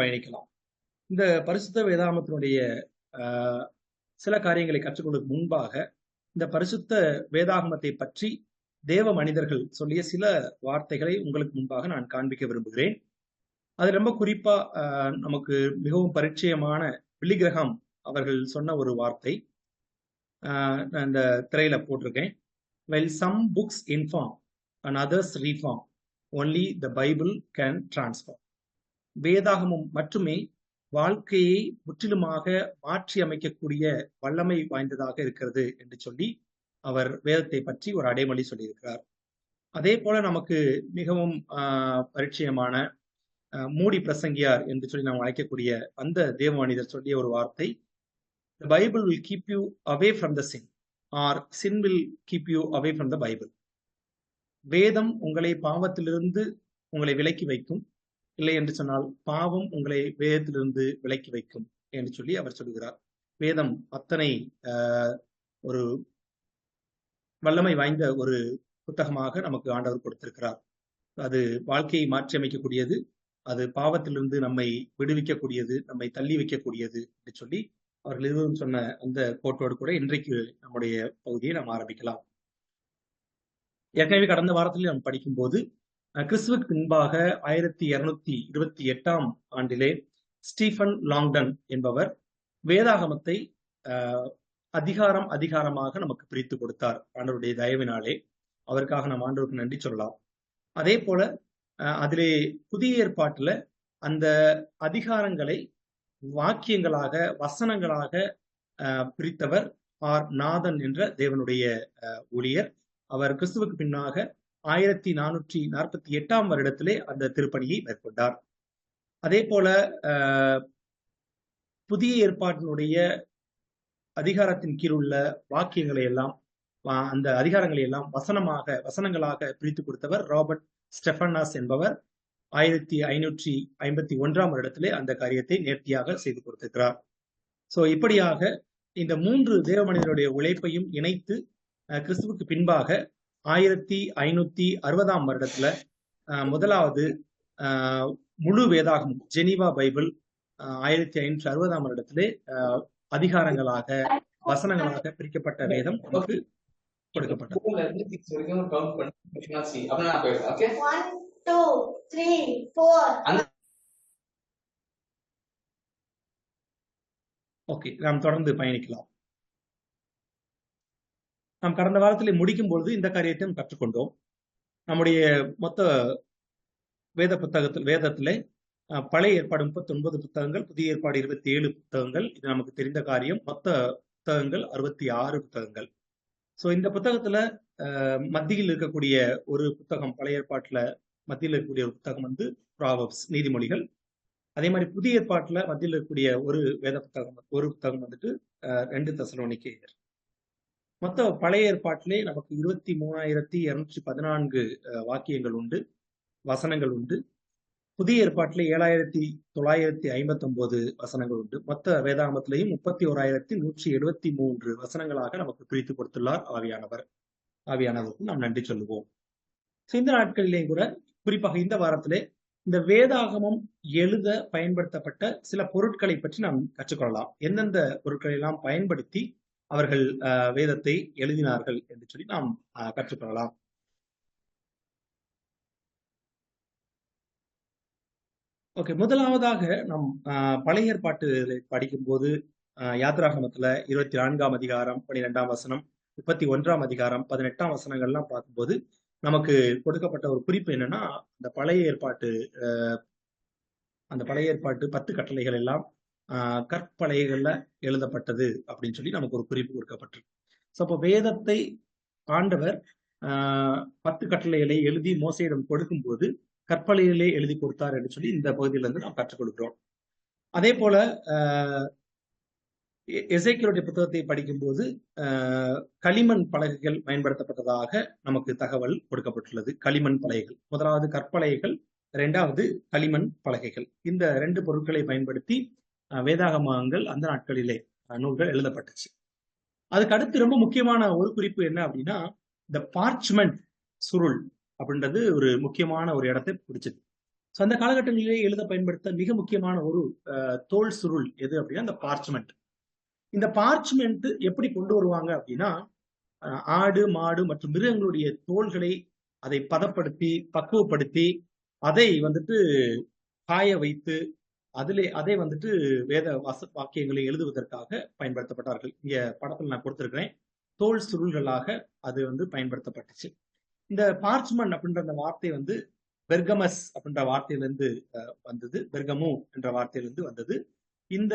பயணிக்கலாம். இந்த பரிசுத்த வேதாகமத்தினுடைய சில காரியங்களை கற்றுக்கொள்வதற்கு முன்பாக இந்த பரிசுத்த வேதாகமத்தை பற்றி தேவ மனிதர்கள் சொல்லிய சில வார்த்தைகளை உங்களுக்கு முன்பாக நான் காண்பிக்க விரும்புகிறேன். அது ரொம்ப குறிப்பா நமக்கு மிகவும் பரிச்சயமான பில்லி கிரஹாம் அவர்கள் சொன்ன ஒரு வார்த்தை நான் இந்த திரையில போட்டிருக்கேன். While some books inform and others reform, only the Bible can transform. வேதாகமம் மட்டுமே வாழ்க்கையை முற்றிலுமாக மாற்றி அமைக்கக்கூடிய வல்லமை வாய்ந்ததாக இருக்கிறது என்று சொல்லி அவர் வேதத்தை பற்றி ஒரு அடைமொழி சொல்லியிருக்கிறார். அதே போல நமக்கு மிகவும் பரிச்சயமான மூடி பிரசங்கியார் என்று சொல்லி நாம் அழைக்கக்கூடிய அந்த தேவ மனிதர் சொல்லிய ஒரு வார்த்தை, The Bible will keep you away from the sin, or sin will keep you away from the Bible. வேதம் உங்களை பாவத்திலிருந்து உங்களை விலக்கி வைக்கும், இல்லை என்று சொன்னால் பாவம் உங்களை வேதத்திலிருந்து விலக்கி வைக்கும் என்று சொல்லி அவர் சொல்லுகிறார். வேதம் அத்தனை ஒரு வல்லமை வாய்ந்த ஒரு புத்தகமாக நமக்கு ஆண்டவர் கொடுத்திருக்கிறார். அது வாழ்க்கையை மாற்றி அமைக்கக்கூடியது, அது பாவத்திலிருந்து நம்மை விடுவிக்கக்கூடியது, நம்மை தள்ளி வைக்கக்கூடியது என்று சொல்லி அவர்கள் இருவரும் சொன்ன அந்த கோட்டோடு கூட இன்றைக்கு நம்முடைய பகுதியை நாம் ஆரம்பிக்கலாம். ஏற்கனவே கடந்த வாரத்தில் நாம் படிக்கும்போது கிறிஸ்துவுக்கு முன்பாக 1228 ஆண்டிலே ஸ்டீஃபன் லாங்டன் என்பவர் வேதாகமத்தை அதிகாரமாக நமக்கு பிரித்து கொடுத்தார். ஆண்டவருடைய தயவினாலே அவருக்காக நாம் ஆண்டவருக்கு நன்றி சொல்லலாம். அதே போல அதிலே புதிய ஏற்பாட்டுல அந்த அதிகாரங்களை வாக்கியங்களாக வசனங்களாக பிரித்தவர் ஆர் நாதன் என்ற தேவனுடைய ஊழியர். அவர் கிறிஸ்துவுக்கு பின்னாக 1448 வருடத்திலே அந்த திருப்பணியை மேற்கொண்டார். அதே போல புதிய ஏற்பாட்டினுடைய அதிகாரத்தின் கீழ் உள்ள வாக்கியங்களை எல்லாம் அந்த அதிகாரங்களை எல்லாம் வசனங்களாக பிரித்து கொடுத்தவர் ராபர்ட் ஸ்டெஃபனாஸ் என்பவர் 1551 வருடத்திலே அந்த காரியத்தை நேர்த்தியாக செய்து கொடுத்திருக்கிறார். சோ இப்படியாக இந்த 3 தேவ மனிதனுடைய உழைப்பையும் இணைத்து கிறிஸ்துவுக்கு பின்பாக 1560 வருடத்துல முதலாவது முழு வேதாகமம் ஜெனீவா பைபிள் 1560 வருடத்திலே அதிகாரங்களாக வசனங்களாக பிரிக்கப்பட்ட வேதம் நமக்கு கொடுக்கப்பட்டது. 1 2 3 4 ஓகே, நாம் தொடர்ந்து பயணிக்கலாம். நாம் கடந்த வாரத்தில் முடிக்கும் பொழுது இந்த காரியத்தை கற்றுக்கொண்டோம். நம்முடைய மொத்த வேதத்திலே பழைய ஏற்பாடு 39 புத்தகங்கள், புதிய ஏற்பாடு 27 புத்தகங்கள். இது நமக்கு தெரிந்த காரியம். மொத்த புத்தகங்கள் 66 புத்தகங்கள். சோ இந்த புத்தகத்துல மத்தியில் இருக்கக்கூடிய ஒரு புத்தகம், பழைய ஏற்பாட்டுல மத்தியில் இருக்கக்கூடிய ஒரு புத்தகம் வந்து ப்ராவர்ப்ஸ், நீதிமொழிகள். அதே மாதிரி புதிய ஏற்பாட்டுல மத்தியில் இருக்கக்கூடிய ஒரு புத்தகம் வந்துட்டு 2 தெசலோனிக்கேயர். மொத்த பழைய ஏற்பாட்டிலே நமக்கு 23,214 வாக்கியங்கள் உண்டு, வசனங்கள் உண்டு. புதிய ஏற்பாட்டிலே 7,959 வசனங்கள் உண்டு. மொத்த வேதாகமத்திலையும் 31,173 வசனங்களாக நமக்கு பிரித்து கொடுத்துள்ளார் ஆவியானவருக்கு நாம் நன்றி சொல்லுவோம். இந்த நாட்களிலேயும் கூட, குறிப்பாக இந்த வாரத்திலே, இந்த வேதாகமம் எழுத பயன்படுத்தப்பட்ட சில பொருட்களை பற்றி நாம் கற்றுக்கொள்ளலாம். எந்தெந்த பொருட்களை எல்லாம் பயன்படுத்தி அவர்கள் வேதத்தை எழுதினார்கள் என்று சொல்லி நாம் கற்றுக்கொள்ளலாம். ஓகே, முதலாவதாக நாம் பழைய ஏற்பாட்டு படிக்கும் போது யாத்திராகமத்துல 24 அதிகாரம் 12 வசனம், 31 அதிகாரம் 18 வசனங்கள்லாம் பார்க்கும்போது நமக்கு கொடுக்கப்பட்ட ஒரு குறிப்பு என்னன்னா, அந்த பழைய ஏற்பாட்டு 10 கட்டளைகள் எல்லாம் கற்பலகைகள்ல எழுதப்பட்டது அப்படின்னு சொல்லி நமக்கு ஒரு குறிப்பு கொடுக்கப்பட்டிருக்கு. ஸோ அப்போ வேதத்தை ஆண்டவர் 10 கட்டளைகளை எழுதி மோசேயிடம் கொடுக்கும் போது கற்பலகைகளே எழுதி கொடுத்தார் என்று சொல்லி இந்த பகுதியில இருந்து நாம் கற்றுக் கொடுக்கிறோம். அதே போல எசேக்கியேலுடைய புத்தகத்தை படிக்கும்போது களிமண் பலகைகள் பயன்படுத்தப்பட்டதாக நமக்கு தகவல் கொடுக்கப்பட்டுள்ளது. களிமண் பலகைகள், முதலாவது கற்பலகைகள், 2வது களிமண் பலகைகள். இந்த 2 பொருட்களை பயன்படுத்தி வேதாகமங்கள் அந்த நாட்களிலே நூல்கள் எழுதப்பட்டுச்சு. அதுக்கு அடுத்து ரொம்ப முக்கியமான ஒரு குறிப்பு என்ன அப்படின்னா, இந்த பார்ச்மெண்ட் சுருள் அப்படின்றது ஒரு முக்கியமான ஒரு இடத்தை பிடிச்சது. ஸோ அந்த காலகட்டங்களிலே எழுத பயன்படுத்த மிக முக்கியமான ஒரு தோல் சுருள் எது அப்படின்னா இந்த பார்ச்மெண்ட். இந்த பார்ச்மெண்ட் எப்படி கொண்டு வருவாங்க அப்படின்னா, ஆடு மாடு மற்றும் மிருகங்களுடைய தோள்களை அதை பதப்படுத்தி பக்குவப்படுத்தி அதை வந்துட்டு காய வைத்து அதை வந்துட்டு வேத வாக்கியங்களை எழுதுவதற்காக பயன்படுத்தப்பட்டார்கள். இங்க படத்தில் நான் கொடுத்திருக்கிறேன். தோல் சுருள்களாக அது வந்து பயன்படுத்தப்பட்டுச்சு. இந்த பார்ச்மெண்ட் அப்படின்ற அந்த வார்த்தை வந்து பெர்கமஸ் அப்படின்ற வார்த்தையிலிருந்து வந்தது. பெர்கமு என்ற வார்த்தையிலிருந்து வந்தது. இந்த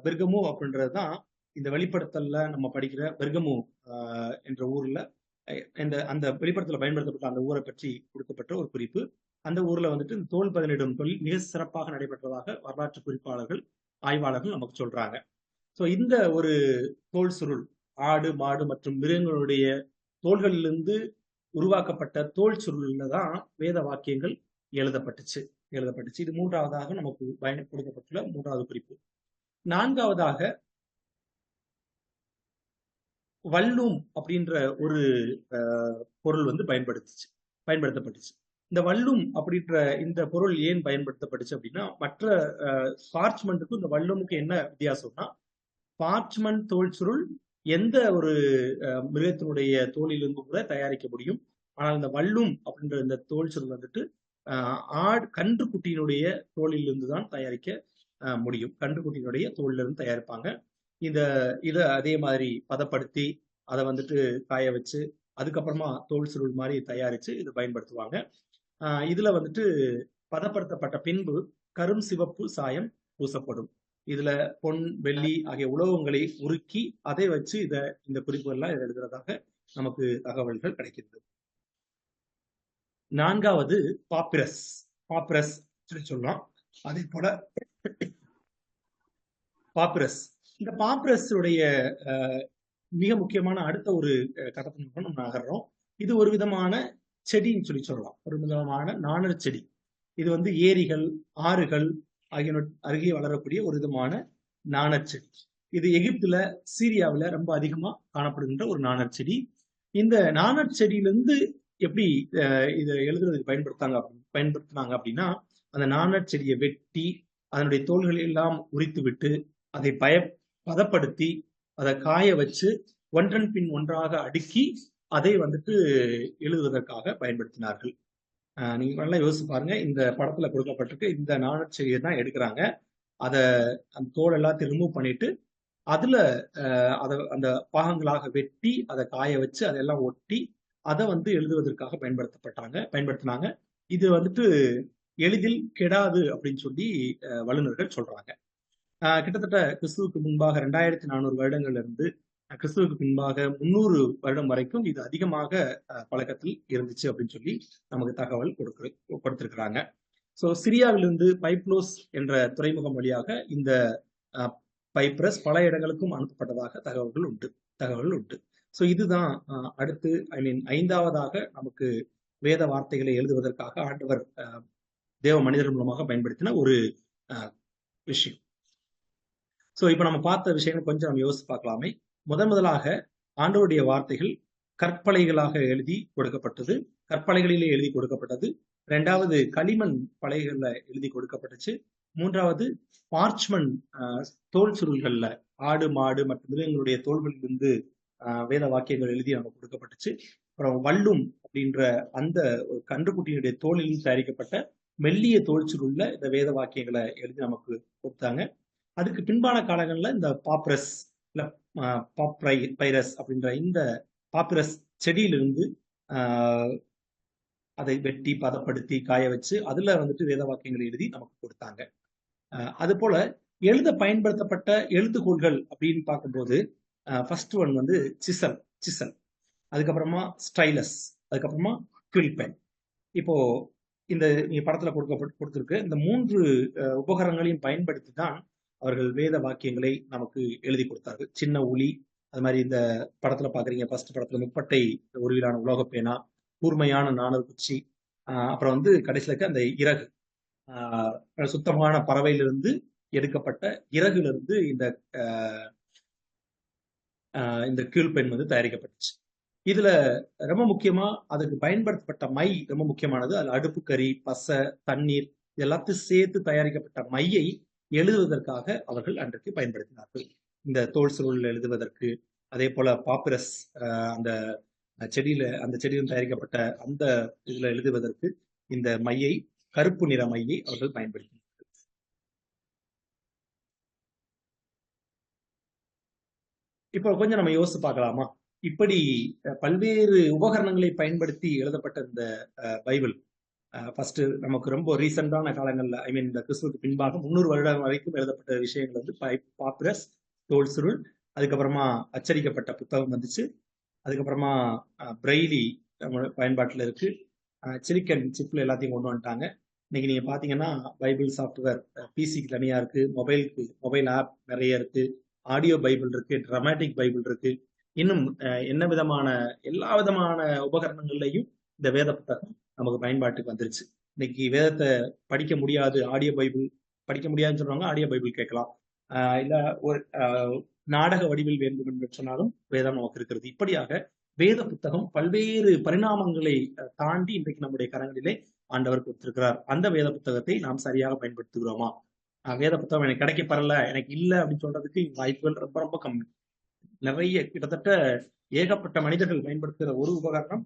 பெர்கமு அப்படின்றதுதான் இந்த வெளிப்படுத்தல்ல நம்ம படிக்கிற பெர்கமு என்ற ஊர்ல அந்த வெளிப்படுத்தல பயன்படுத்தப்பட்ட அந்த ஊரை பற்றி கொடுக்கப்பட்ட ஒரு குறிப்பு. அந்த ஊர்ல வந்துட்டு இந்த தோல் பதனிடும் தொழில் மிக சிறப்பாக நடைபெற்றதாக வரலாற்று குறிப்பாளர்கள் ஆய்வாளர்கள் நமக்கு சொல்றாங்க. ஸோ இந்த ஒரு தோல் சுருள் ஆடு மாடு மற்றும் மிருகங்களுடைய தோள்களிலிருந்து உருவாக்கப்பட்ட தோல் சுருள்ல தான் வேத வாக்கியங்கள் எழுதப்பட்டுச்சு. இது மூன்றாவதாக நமக்கு கொடுக்கப்பட்டுள்ள மூன்றாவது குறிப்பு. நான்காவதாக வல்லும் அப்படின்ற ஒரு பொருள் வந்து பயன்படுத்தப்பட்டுச்சு. இந்த வல்லும் அப்படின்ற இந்த பொருள் ஏன் பயன்படுத்தப்பட்டுச்சு அப்படின்னா, மற்ற பார்ச்மெண்ட்டுக்கும் இந்த வல்லுமுக்கு என்ன வித்தியாசம்னா, பார்ச்மெண்ட் தோல் சுருள் எந்த ஒரு மிருகத்தினுடைய தோலிலிருந்து கூட தயாரிக்க முடியும். ஆனால் இந்த வல்லும் அப்படின்ற இந்த தோல் சுருள் வந்துட்டு கன்றுக்குட்டியினுடைய தோலிலிருந்து தான் தயாரிக்க முடியும். கன்றுக்குட்டியினுடைய தோலிலிருந்து தயாரிப்பாங்க. இதை அதே மாதிரி பதப்படுத்தி அதை வந்துட்டு காய வச்சு அதுக்கப்புறமா தோல் சுருள் மாதிரி தயாரிச்சு இது பயன்படுத்துவாங்க. இதுல வந்துட்டு பதப்படுத்தப்பட்ட பின்பு கரும் சிவப்பு சாயம் பூசப்படும். இதுல பொன் வெள்ளி ஆகிய உலோகங்களை உருக்கி அதை வச்சு இந்த குறிப்புகள்லாம் எழுதுறதாக நமக்கு தகவல்கள் கிடைக்கிறது. நான்காவது பாப்பிரஸ் சொல்லலாம். அதே போல பாப்பிரஸ், இந்த பாப்பிரஸ் உடைய மிக முக்கியமான அடுத்த ஒரு கட்டத்தை நம்ம நகர்றோம். இது ஒரு விதமான செடின்னு சொல்லலாம். ஒரு விதமான நாணல் செடி. இது வந்து ஏரிகள் ஆறுகள் ஆகிய அருகே வளரக்கூடிய ஒரு விதமான நாணற்செடி. இது எகிப்துல சீரியாவில் ரொம்ப அதிகமா காணப்படுகின்ற ஒரு நாணற்செடி. இந்த நாணற்செடியிலிருந்து எப்படி இதை எழுதுறதுக்கு பயன்படுத்தினாங்க அப்படின்னா, அந்த நாணற்செடியை வெட்டி அதனுடைய தோள்களை எல்லாம் உரித்து விட்டு அதை பதப்படுத்தி அதை காய வச்சு ஒன்றன் பின் ஒன்றாக அடுக்கி அதை வந்துட்டு எழுதுவதற்காக பயன்படுத்தினார்கள். நீங்க நல்லா யோசிச்சு பாருங்க. இந்த படத்துல கொடுக்கப்பட்டிருக்கு இந்த நாணற்செடியை தான் எடுக்கிறாங்க. அந்த தோல் எல்லாத்தையும் ரிமூவ் பண்ணிட்டு அதுல அந்த பாகங்களாக வெட்டி அதை காய வச்சு அதெல்லாம் ஒட்டி அதை வந்து எழுதுவதற்காக பயன்படுத்தினாங்க. இது வந்துட்டு எளிதில் கெடாது அப்படின்னு சொல்லி வல்லுநர்கள் சொல்றாங்க. கிட்டத்தட்ட கிறிஸ்துவுக்கு முன்பாக 2400 வருடங்கள்ல இருந்து கிறிஸ்துவுக்கு பின்பாக 300 வருடம் வரைக்கும் இது அதிகமாக பழக்கத்தில் இருந்துச்சு அப்படின்னு சொல்லி நமக்கு தகவல் கொடுத்திருக்கிறாங்க. ஸோ சிரியாவிலிருந்து பைப்லோஸ் என்ற துறைமுகம் வழியாக இந்த பைப்ரஸ் பல இடங்களுக்கும் அனுப்பப்பட்டதாக தகவல்கள் உண்டு. ஸோ இதுதான் அடுத்து ஐந்தாவதாக நமக்கு வேத வார்த்தைகளை எழுதுவதற்காக ஆண்டவர் தேவ மனிதர்கள் மூலமாக பயன்படுத்தின ஒரு விஷயம். ஸோ இப்போ நம்ம பார்த்த விஷயங்கள் கொஞ்சம் நம்ம யோசித்து பார்க்கலாமே. முதலாக ஆண்டவருடைய வார்த்தைகள் கற்பலைகளிலே எழுதி கொடுக்கப்பட்டது. இரண்டாவது களிமண் பலகைகள்ல எழுதி கொடுக்கப்பட்டுச்சு. மூன்றாவது பார்ச்மெண்ட் தோல் சுருள்கள்ல ஆடு மாடு மற்றும் மிருகங்களுடைய தோள்களிலிருந்து வேத வாக்கியங்கள் எழுதி நமக்கு கொடுக்கப்பட்டுச்சு. அப்புறம் வல்லும் அப்படின்ற அந்த கன்றுக்குட்டியினுடைய தோலில் தயாரிக்கப்பட்ட மெல்லிய தோல் சுருள்ல இந்த வேத வாக்கியங்களை எழுதி நமக்கு கொடுத்தாங்க. அதுக்கு பின்பான காலங்களில் இந்த பைரஸ் அப்படின்ற இந்த பாப்பிரஸ் செடியிலிருந்து அதை வெட்டி பதப்படுத்தி காய வச்சு அதுல வந்துட்டு வேத வாக்கியங்களை எழுதி நமக்கு கொடுத்தாங்க. அது போல எழுத பயன்படுத்தப்பட்ட எழுத்துக்கோள்கள் அப்படின்னு பார்க்கும்போது ஃபர்ஸ்ட் ஒன் வந்து சிசல், அதுக்கப்புறமா ஸ்டைலஸ், அதுக்கப்புறமா குவில் பென். இப்போ இந்த படத்துல கொடுத்திருக்கு இந்த 3 உபகரணங்களையும் பயன்படுத்தி தான் அவர்கள் வேத வாக்கியங்களை நமக்கு எழுதி கொடுத்தார்கள். சின்ன உளி, அது மாதிரி இந்த படத்துல பாக்குறீங்க, ஃபர்ஸ்ட் படத்துல முப்பட்டை உருவிலான உலோக பேனா, கூர்மையான நாணல் குச்சி, அப்புறம் வந்து கடைசியில இருக்க அந்த இறகு, சுத்தமான பறவையிலிருந்து எடுக்கப்பட்ட இறகுல இருந்து இந்த கீழ் பெண் வந்து தயாரிக்கப்பட்டுச்சு. இதுல ரொம்ப முக்கியமா அதுக்கு பயன்படுத்தப்பட்ட மை ரொம்ப முக்கியமானது. அது அடுப்புக்கறி, பசை, தண்ணீர் இது எல்லாத்தையும் சேர்த்து தயாரிக்கப்பட்ட மையை எழுதுவதற்காக அவர்கள் அன்றைக்கு பயன்படுத்தினார்கள். இந்த தோல் சுருள் எழுதுவதற்கு, அதே போல பாப்பிரஸ் அந்த செடியில் தயாரிக்கப்பட்ட அந்த இதுல எழுதுவதற்கு இந்த மையை, கருப்பு நிற மையை அவர்கள் பயன்படுத்தினார்கள். இப்போ கொஞ்சம் நம்ம யோசிச்சு பார்க்கலாமா? இப்படி பல்வேறு உபகரணங்களை பயன்படுத்தி எழுதப்பட்ட இந்த பைபிள் ஃபர்ஸ்ட் நமக்கு ரொம்ப ரீசெண்டான காலங்கள்ல, ஐ மீன் இந்த கிறிஸ்துவுக்கு பின்பாக 300 வருடம் வரைக்கும் எழுதப்பட்ட விஷயங்கள் வந்து பாப்பிரஸ், தோல் சுருள், அதுக்கப்புறமா அச்சடிக்கப்பட்ட புத்தகம் வந்துச்சு. அதுக்கப்புறமா பிரெய்லி பயன்பாட்டில் இருக்கு. சிலிக்கன் சிப்ல எல்லாத்தையும் கொண்டு வந்துட்டாங்க. இன்னைக்கு நீங்க பாத்தீங்கன்னா பைபிள் சாஃப்ட்வேர் பிசிக்கு தனியா இருக்கு, மொபைல் ஆப் நிறைய இருக்கு, ஆடியோ பைபிள் இருக்கு, டிராமாட்டிக் பைபிள் இருக்கு, இன்னும் எல்லா விதமான உபகரணங்கள்லையும் இந்த வேத புத்தகம் நமக்கு பயன்பாட்டுக்கு வந்துருச்சு. இன்னைக்கு வேதத்தை படிக்க முடியாது, ஆடியோ பைபிள் படிக்க முடியாதுன்னு சொல்றாங்க, ஆடியோ பைபிள் கேட்கலாம். இல்ல ஒரு நாடக வடிவில் வேண்டும் என்று சொன்னாலும் வேதம் நமக்கு இருக்கிறது. இப்படியாக வேத புத்தகம் பல்வேறு பரிணாமங்களை தாண்டி இன்றைக்கு நம்முடைய கரங்களிலே ஆண்டவர் கொடுத்திருக்கிறார். அந்த வேத புத்தகத்தை நாம் சரியாக பயன்படுத்துகிறோமா? வேத புத்தகம் எனக்கு கிடைக்கப்பெறல, எனக்கு இல்லை அப்படின்னு சொல்றதுக்கு வாய்ப்புகள் ரொம்ப ரொம்ப கம்மி. நிறைய கிட்டத்தட்ட ஏகப்பட்ட மனிதர்கள் பயன்படுத்துகிற ஒரு உபகரணம்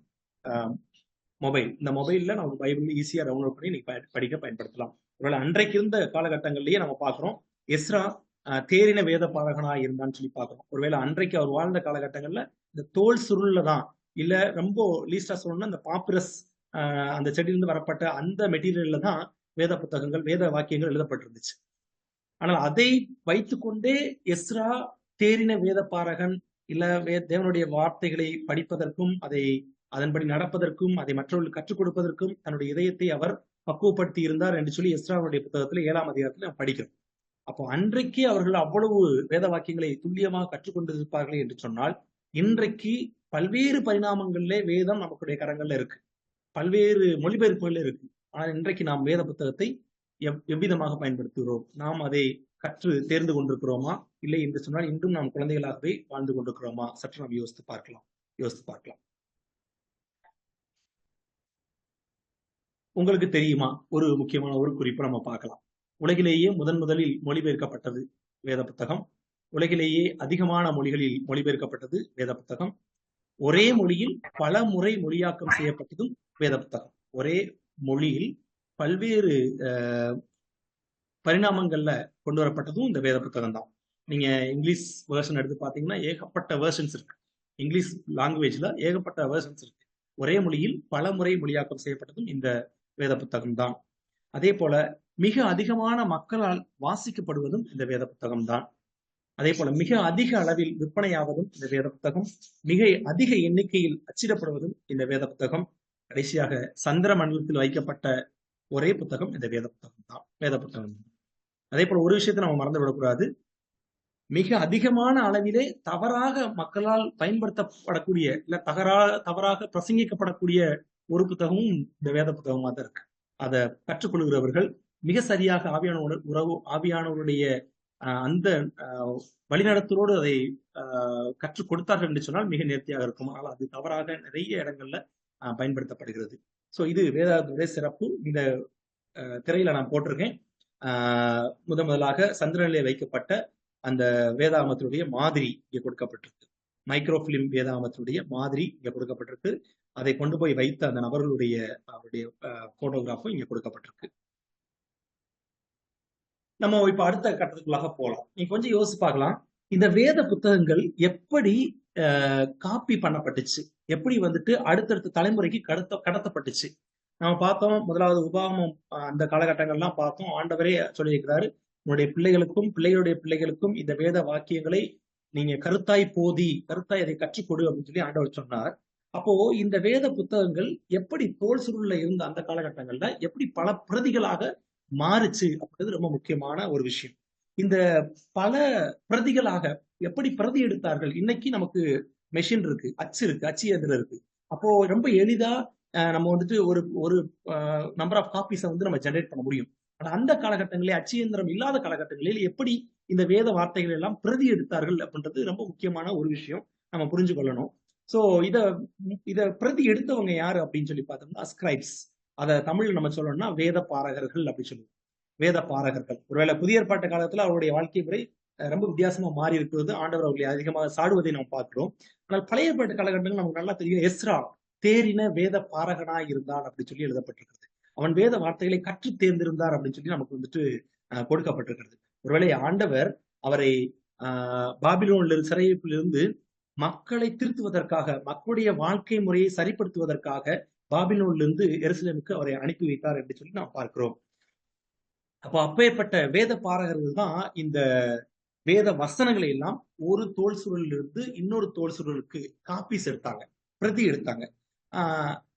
மொபைல். இந்த மொபைல்ல நம்ம பைபிள் ஈஸியா டவுன்லோட் பண்ணி படிக்க பயன்படுத்தலாம். ஒருவேளை அன்றைக்கு இருந்த காலகட்டங்கள்லயே நம்ம பார்க்கிறோம், எஸ்ரா தேறின வேத பாடகனா இருந்தான்னு சொல்லி பார்க்கிறோம். ஒருவேளை அன்றைக்கு அவர் வாழ்ந்த காலகட்டங்கள்ல இந்த தோல் சுருள்ல தான், இல்ல ரொம்ப லீஸ்டா சொல்லணும்னா இந்த பாப்பிரஸ் அந்த செடியிலிருந்து வரப்பட்ட அந்த மெட்டீரியல்ல தான் வேத புத்தகங்கள், வேத வாக்கியங்கள் எழுதப்பட்டிருந்துச்சு. ஆனால் அதை வைத்துக்கொண்டே எஸ்ரா தேறின வேத பாரகன், இல்ல தேவனுடைய வார்த்தைகளை படிப்பதற்கும், அதன்படி நடப்பதற்கும், அதை மற்றவர்களுக்கு கற்றுக் கொடுப்பதற்கும் தன்னுடைய இதயத்தை அவர் பக்குவப்படுத்தி இருந்தார் என்று சொல்லி எஸ்ராவுடைய புத்தகத்துல 7ஆம் அதிகாரத்துல நாம் படிக்கிறோம். அப்போ அன்றைக்கு அவர்கள் அவ்வளவு வேத வாக்கியங்களை துல்லியமாக கற்றுக்கொண்டிருப்பார்கள் என்று சொன்னால், இன்றைக்கு பல்வேறு பரிணாமங்களிலே வேதம் நமக்குடைய கரங்கள்ல இருக்கு, பல்வேறு மொழிபெயர்ப்புகள் இருக்கு. ஆனால் இன்றைக்கு நாம் வேத புத்தகத்தை எவ்விதமாக பயன்படுத்துகிறோம்? நாம் அதை கற்று தேர்ந்து கொண்டிருக்கிறோமா, இல்லை என்று சொன்னால் இன்றும் நாம் குழந்தைகளாகவே வாழ்ந்து கொண்டிருக்கிறோமா? சற்று நாம் யோசித்து பார்க்கலாம். உங்களுக்கு தெரியுமா, ஒரு முக்கியமான ஒரு குறிப்பு நம்ம பார்க்கலாம். உலகிலேயே முதலில் மொழிபெயர்க்கப்பட்டது வேத புத்தகம். உலகிலேயே அதிகமான மொழிகளில் மொழிபெயர்க்கப்பட்டது வேத புத்தகம். ஒரே மொழியில் பல முறை மொழியாக்கம் செய்யப்பட்டதும் வேத புத்தகம். ஒரே மொழியில் பல்வேறு பரிணாமங்கள்ல கொண்டு வரப்பட்டதும் இந்த வேத புத்தகம் தான். நீங்க இங்கிலீஷ் வேர்ஷன் எடுத்து பாத்தீங்கன்னா ஏகப்பட்ட வேர்ஷன்ஸ் இருக்கு. இங்கிலீஷ் லாங்குவேஜ்ல ஏகப்பட்ட வேர்ஷன்ஸ் இருக்கு. ஒரே மொழியில் பல முறை மொழியாக்கம் செய்யப்பட்டதும் இந்த வேத புத்தகம் தான். அதே போல மிக அதிகமான மக்களால் வாசிக்கப்படுவதும் இந்த வேத புத்தகம் தான். அதே போல மிக அதிக அளவில் விற்பனையாவதும் இந்த வேத புத்தகம், மிக அதிக எண்ணிக்கையில் அச்சிடப்படுவதும் இந்த வேத புத்தகம். கடைசியாக சந்திர மண்டலத்தில் வைக்கப்பட்ட ஒரே புத்தகம் இந்த வேத புத்தகம். அதே போல ஒரு விஷயத்தை நம்ம மறந்து விடக்கூடாது. மிக அதிகமான அளவிலே தவறாக மக்களால் பயன்படுத்தப்படக்கூடிய, இல்ல தவறாக பிரசங்கிக்கப்படக்கூடிய ஒரு புத்தகமும் இந்த வேத புத்தகமா தான் இருக்கு. அதை கற்றுக்கொள்கிறவர்கள் மிக சரியாக ஆவியானவருடைய அந்த வழிநடத்தலோடு அதை கற்றுக் கொடுத்தார்கள் என்று சொன்னால் மிக நேர்த்தியாக இருக்கும். ஆனால் அது தவறாக நிறைய இடங்கள்ல பயன்படுத்தப்படுகிறது. ஸோ இது வேதாகமத்துடைய சிறப்பு. இந்த திரையில நான் போட்டிருக்கேன். முதலாக சந்திரனிலே வைக்கப்பட்ட அந்த வேதாகமத்தினுடைய மாதிரி இங்கே கொடுக்கப்பட்டிருக்கு. மைக்ரோபிலிம் வேதாகமத்தினுடைய மாதிரி இங்கே கொடுக்கப்பட்டிருக்கு. அதை கொண்டு போய் வைத்த அந்த நபர்களுடைய அவருடைய போட்டோகிராஃபும் இங்கே கொடுக்கப்பட்டிருக்கு. நம்ம இப்ப அடுத்த கட்டத்துக்குள்ளாக போகலாம். நீங்க கொஞ்சம் யோசிச்சு பார்க்கலாம், இந்த வேத புத்தகங்கள் எப்படி காப்பி பண்ணப்பட்டுச்சு, எப்படி வந்துட்டு அடுத்தடுத்த தலைமுறைக்கு கடத்தப்பட்டுச்சு. நம்ம பார்த்தோம், முதலாவது உபாகமம் அந்த காலகட்டங்கள்லாம் பார்த்தோம். ஆண்டவரே சொல்லியிருக்கிறாரு, உன்னுடைய பிள்ளைகளுக்கும் பிள்ளைகளுடைய பிள்ளைகளுக்கும் இந்த வேத வாக்கியங்களை நீங்க கருத்தாய் அதை கற்றுக் கொடு அப்படின்னு சொல்லி ஆண்டவர் சொன்னார். அப்போ இந்த வேத புத்தகங்கள் எப்படி தோல் சுருள்ல இருந்த அந்த காலகட்டங்கள்ல எப்படி பல பிரதிகளாக மாறுச்சு அப்படின்றது ரொம்ப முக்கியமான ஒரு விஷயம். இந்த பல பிரதிகளாக எப்படி பிரதி எடுத்தார்கள்? இன்னைக்கு நமக்கு மெஷின் இருக்கு, அச்சு இயந்திரம் இருக்கு. அப்போ ரொம்ப எளிதா நம்ம வந்துட்டு ஒரு நம்பர் ஆஃப் காப்பீஸை வந்து நம்ம ஜெனரேட் பண்ண முடியும். ஆனா அந்த காலகட்டங்களில் அச்சு இயந்திரம் இல்லாத காலகட்டங்களில் எப்படி இந்த வேத வார்த்தைகள் எல்லாம் பிரதி எடுத்தார்கள் அப்படின்றது ரொம்ப முக்கியமான ஒரு விஷயம், நம்ம புரிஞ்சு கொள்ளணும். சோ இத இத பிரதி எடுத்தவங்க யாரு அப்படின்னு சொல்லி பார்த்தோம்னா ஸ்கிரைப்ஸ். அத தமிழ்ல நம்ம சொல்லணும்னா வேத பாரகர்கள் அப்படி சொல்லுவோம். வேத பாரகர்கள். ஒருவேளை புதிய ஏற்பாட்டு காலத்துல அவருடைய வாழ்க்கை முறை ரொம்ப வித்தியாசமா மாறி இருக்கிறது. ஆண்டவர் அவர்களை அதிகமாக சாடுவதை நாம் பார்க்கிறோம். ஆனால் பழைய ஏற்பாட்டு காலகட்டங்கள் நமக்கு நல்லா தெரியும். எஸ்ரா தேறின வேத பாரகனாய் இருந்தான் அப்படின்னு சொல்லி எழுதப்பட்டிருக்கிறது. அவன் வேத வார்த்தைகளை கற்று தேர்ந்திருந்தார் அப்படின்னு சொல்லி நமக்கு வந்துட்டு கொடுக்கப்பட்டிருக்கிறது. ஒருவேளை ஆண்டவர் அவரை பாபிலோன்ல சிறையிருப்பிலிருந்து மக்களை திருத்துவதற்காக, மக்களுடைய வாழ்க்கை முறையை சரிப்படுத்துவதற்காக பாபிலோன்ல இருந்து எருசலேமுக்கு அவரை அனுப்பி வைத்தார் என்று சொல்லி நாம் பார்க்கிறோம். அப்போ அப்பேற்பட்ட வேத பாரகர்கள் தான் இந்த வேத வசனங்களை எல்லாம் ஒரு தோல் சுருளிலிருந்து இன்னொரு தோல் சுருளுக்கு காப்பீஸ் எடுத்தாங்க, பிரதி எடுத்தாங்க.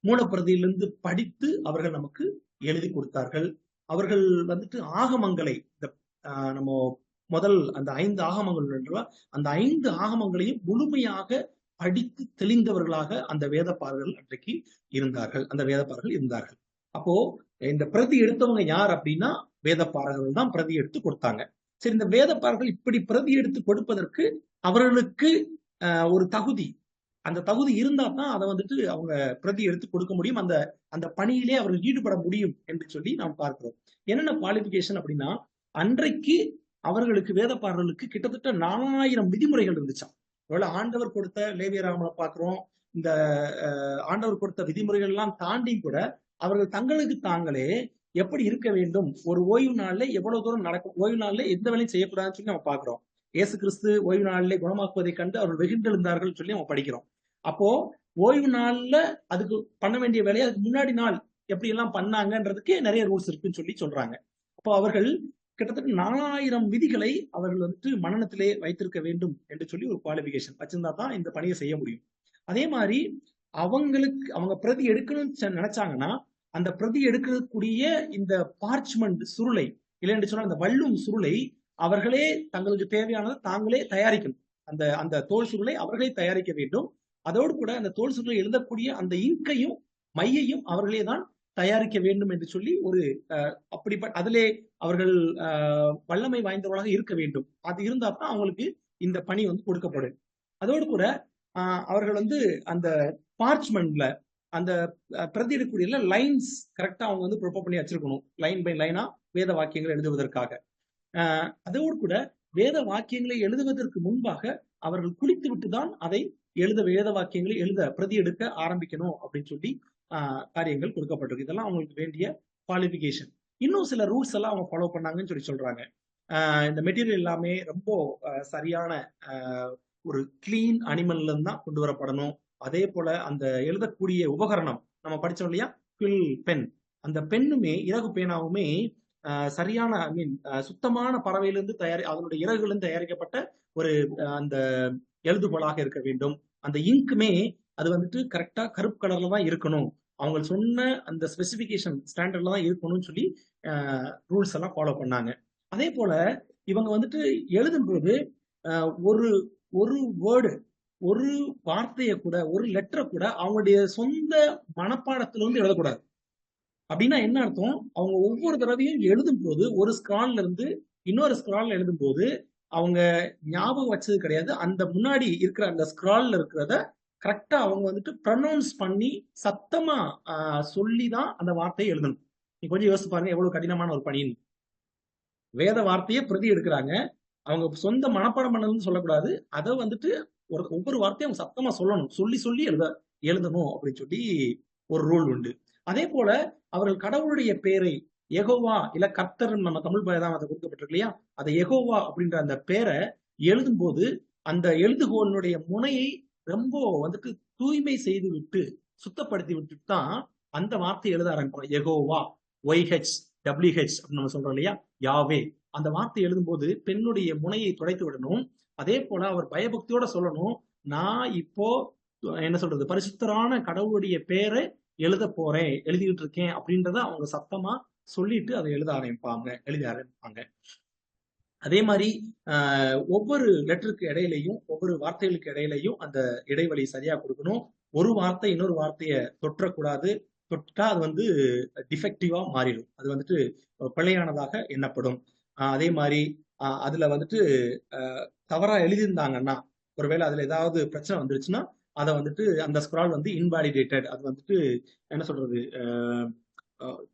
மூலப்பிரதியிலிருந்து படித்து அவர்கள் நமக்கு எழுதி கொடுத்தார்கள். அவர்கள் வந்துட்டு ஆகமங்களை, இந்த நம்ம முதல் அந்த 5 ஆகமங்கள், அந்த 5 ஆகமங்களையும் முழுமையாக படித்து தெளிந்தவர்களாக அந்த வேதப்பாரர்கள் அன்றைக்கு இருந்தார்கள். அந்த வேதப்பாரர்கள் இருந்தார்கள். அப்போ இந்த பிரதி எடுத்தவங்க யார் அப்படின்னா வேதப்பாரர்கள் தான் பிரதி எடுத்து கொடுத்தாங்க. சரி, இந்த வேதப்பாரர்கள் இப்படி பிரதி எடுத்து கொடுப்பதற்கு அவர்களுக்கு ஒரு தகுதி, அந்த தகுதி இருந்தா தான் அதை வந்துட்டு அவங்க பிரதி எடுத்து கொடுக்க முடியும். அந்த அந்த பணியிலே அவர்கள் ஈடுபட முடியும் என்று சொல்லி நாம் பார்க்கிறோம். என்னென்ன குவாலிபிகேஷன் அப்படின்னா, அன்றைக்கு அவர்களுக்கு வேதப்பாரர்களுக்கு கிட்டத்தட்ட 4000 விதிமுறைகள் இருந்துச்சாம். ஒருவேளை ஆண்டவர் கொடுத்த லேவியராமனை பார்க்கிறோம். இந்த ஆண்டவர் கொடுத்த விதிமுறைகள் எல்லாம் தாண்டி கூட அவர்கள் தங்களுக்கு தாங்களே எப்படி இருக்க வேண்டும், ஒரு ஓய்வு நாள்ல எவ்வளவு தூரம் நடக்கும், ஓய்வு நாள்ல எந்த வேலையும் செய்யக்கூடாதுன்னு சொல்லி நம்ம பார்க்கிறோம். இயேசு கிறிஸ்து ஓய்வு நாளிலே குணமாக்குவதை கண்டு அவர்கள் வெகுண்டெழுந்தார்கள் சொல்லி நம்ம படிக்கிறோம். அப்போ ஓய்வு நாள்ல அதுக்கு பண்ண வேண்டிய வேலையை அதுக்கு முன்னாடி நாள் எப்படி எல்லாம் பண்ணாங்கன்றதுக்கு நிறைய ரூல்ஸ் இருக்குன்னு சொல்லி சொல்றாங்க. அப்போ அவர்கள் கிட்டத்தட்ட 4000 விதிகளை அவர்கள் வந்துட்டு மனநத்திலே வைத்திருக்க வேண்டும் என்று சொல்லி ஒரு குவாலிபிகேஷன் வச்சிருந்தா தான் இந்த பணியை செய்ய முடியும். அதே மாதிரி அவங்க பிரதி எடுக்கணும்னு நினைச்சாங்கன்னா அந்த பிரதி எடுக்கக்கூடிய இந்த பார்ச்மெண்ட் சுருளை, இல்லைன்னு சொன்னா அந்த வள்ளும் சுருளை அவர்களே தங்களுக்கு தேவையானதை தாங்களே தயாரிக்கணும். அந்த அந்த தோல் சுருளை அவர்களே தயாரிக்க வேண்டும். அதோடு கூட அந்த தோல் சுருளை எழுதக்கூடிய அந்த இங்கையும் மையையும் அவர்களே தான் தயாரிக்க வேண்டும் என்று சொல்லி ஒரு அப்படிப்பட்ட அதிலே அவர்கள் வல்லமை வாய்ந்தவர்களாக இருக்க வேண்டும். அது இருந்தா தான் அவங்களுக்கு இந்த பணி வந்து கொடுக்கப்படும். அதோடு கூட அவர்கள் வந்து அந்த பார்ச்மெண்ட்ல அந்த பிரதி எடுக்கக்கூடிய லைன்ஸ் கரெக்டா அவங்க வந்து ப்ரிப்பேர் பண்ணி வச்சிருக்கணும், லைன் பை லைனா வேத வாக்கியங்களை எழுதுவதற்காக. அதோடு கூட வேத வாக்கியங்களை எழுதுவதற்கு முன்பாக அவர்கள் குளித்து விட்டுதான் அதை வேத வாக்கியங்களை பிரதி எடுக்க ஆரம்பிக்கணும் அப்படின்னு சொல்லி காரியங்கள் கொடுக்கப்பட்டிருக்கு. இதெல்லாம் அவங்களுக்கு வேண்டிய குவாலிபிகேஷன். இன்னும் சில ரூல்ஸ் எல்லாம் அவங்க ஃபாலோ பண்ணாங்கன்னு சொல்லி சொல்றாங்க. இந்த மெட்டீரியல் எல்லாமே ரொம்ப சரியான ஒரு கிளீன் அனிமல்ல இருந்து தான் கொண்டு வரப்படணும். அதே போல அந்த எழுதக்கூடிய உபகரணம் நம்ம படிச்சோம் இல்லையா, குவில் பென், அந்த பெண்ணுமே இறகு பேனாவுமே சரியான சுத்தமான பறவையிலிருந்து அதனுடைய இறகுகளிலிருந்து தயாரிக்கப்பட்ட ஒரு அந்த எழுதுகோலாக இருக்க வேண்டும். அந்த இங்க்குமே அது வந்துட்டு கரெக்டா கருப்பு கலர்ல தான் இருக்கணும், அவங்க சொன்ன அந்த ஸ்பெசிபிகேஷன் ஸ்டாண்டர்ட்ல தான் இருக்கணும்னு சொல்லி ரூல்ஸ் எல்லாம் ஃபாலோ பண்ணாங்க. அதே போல இவங்க வந்துட்டு எழுதும்போது ஒரு ஒரு வேர்டு, ஒரு வார்த்தையை கூட, ஒரு லெட்டரை கூட அவங்களுடைய சொந்த மனப்பாடத்துல வந்து எழுதக்கூடாது. அப்படின்னா என்ன அர்த்தம், அவங்க ஒவ்வொரு தடவையும் எழுதும் போது ஒரு ஸ்கிரால்ல இருந்து இன்னொரு ஸ்கிரால்ல எழுதும் போது அவங்க ஞாபகம் வச்சது கிடையாது. அந்த முன்னாடி இருக்கிற அந்த ஸ்கிரால்ல இருக்கிறத கரெக்டா அவங்க வந்துட்டு ப்ரொனவுன்ஸ் பண்ணி சத்தமா சொல்லிதான் அந்த வார்த்தையை எழுதணும். நீ கொஞ்சம் யோசிச்சு பாருங்க எவ்வளவு கடினமான ஒரு பணின்னு. வேத வார்த்தையை பிரதி எடுக்கிறாங்க, அவங்க சொந்த மனப்பாடம் பண்ணதுன்னு சொல்லக்கூடாது, அதை வந்துட்டு ஒவ்வொரு வார்த்தையும் அவங்க சத்தமா சொல்லணும், சொல்லி சொல்லி எழுதணும் அப்படின்னு சொல்லி ஒரு ரூல் உண்டு. அதே போல அவர்கள் கடவுளுடைய பேரை யெகோவா இல்ல கர்த்தர், நம்ம தமிழ் தான் அதை கொடுக்கப்பட்டிருக்கு இல்லையா, அதை யெகோவா அப்படின்ற அந்த பேரை எழுதும் போது அந்த எழுதுகோளுடைய முனையை ரொம்ப வந்துட்டு தூய்மை செய்து விட்டு சுத்தப்படுத்தி விட்டுட்டு தான் அந்த வார்த்தை எழுத ஆரம்பிப்பாங்க. யெகோவா, YH WH அப்படின்னு நம்ம சொல்றோம் இல்லையா, யாவே, அந்த வார்த்தை எழுதும் போது பெண்ணுடைய முனையை துடைத்து விடணும். அதே போல அவர் பயபக்தியோட சொல்லணும், நான் இப்போ என்ன சொல்றது, பரிசுத்தரான கடவுளுடைய பேரை எழுத போறேன், எழுதிட்டு இருக்கேன் அப்படின்றத அவங்க சத்தமா சொல்லிட்டு அதை எழுத ஆரம்பிப்பாங்க. அதே மாதிரி ஒவ்வொரு லெட்டருக்கு இடையிலையும் ஒவ்வொரு வார்த்தைகளுக்கு இடையிலையும் அந்த இடைவெளி சரியா கொடுக்கணும். ஒரு வார்த்தை இன்னொரு வார்த்தையை தொற்றக்கூடாது, தொட்டா அது வந்து டிஃபெக்டிவா மாறிடும், அது வந்துட்டு பிழையானதாக எண்ணப்படும். அதே மாதிரி அதுல வந்துட்டு தவறா எழுதியிருந்தாங்கன்னா, ஒருவேளை அதுல ஏதாவது பிரச்சனை வந்துருச்சுன்னா அதை வந்துட்டு அந்த ஸ்க்ரால் வந்து இன்வாலிடேட்டட், அது வந்துட்டு என்ன சொல்றது,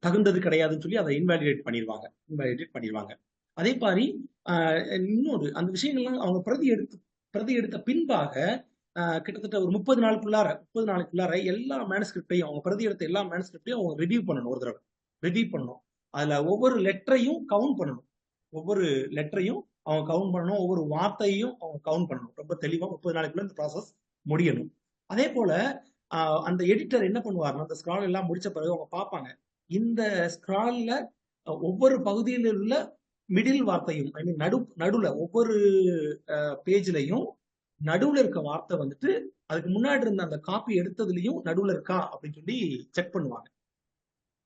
தகுந்தது கிடையாதுன்னு சொல்லி அதை இன்வாலிடேட் பண்ணிடுவாங்க. அதே மாதிரி இன்னொரு அந்த விஷயங்கள்லாம் அவங்க பிரதி எடுத்த பின்பாக கிட்டத்தட்ட ஒரு 30 நாளுக்குள்ளார எல்லா மேனுஸ்கிரிப்டையும், அவங்க பிரதி எடுத்த எல்லா மேனுஸ்கிரிப்டையும் அவங்க ரிவ்யூ பண்ணணும். ஒரு தடவை ரிவ்யூ பண்ணணும். அதுல ஒவ்வொரு லெட்டரையும் கவுண்ட் பண்ணணும். ஒவ்வொரு வார்த்தையும் அவங்க கவுண்ட் பண்ணணும். ரொம்ப தெளிவா 30 நாளைக்குள்ள இந்த ப்ராசஸ் முடியணும். அதே போல அந்த எடிட்டர் என்ன பண்ணுவாருன்னா, அந்த ஸ்க்ரால் எல்லாம் முடிச்ச பிறகு அவங்க பார்ப்பாங்க, இந்த ஸ்க்ரால்ல ஒவ்வொரு பகுதியில் உள்ள மிடில் வார்த்தையும், ஐ மீன் நடுவுல ஒவ்வொரு பேஜ்லயும் நடுவுல இருக்க வார்த்தை வந்துட்டு அதுக்கு முன்னாடி இருந்த அந்த காப்பி எடுத்ததுலயும் நடுவுல இருக்கா அப்படின்னு சொல்லி செக் பண்ணுவாங்க.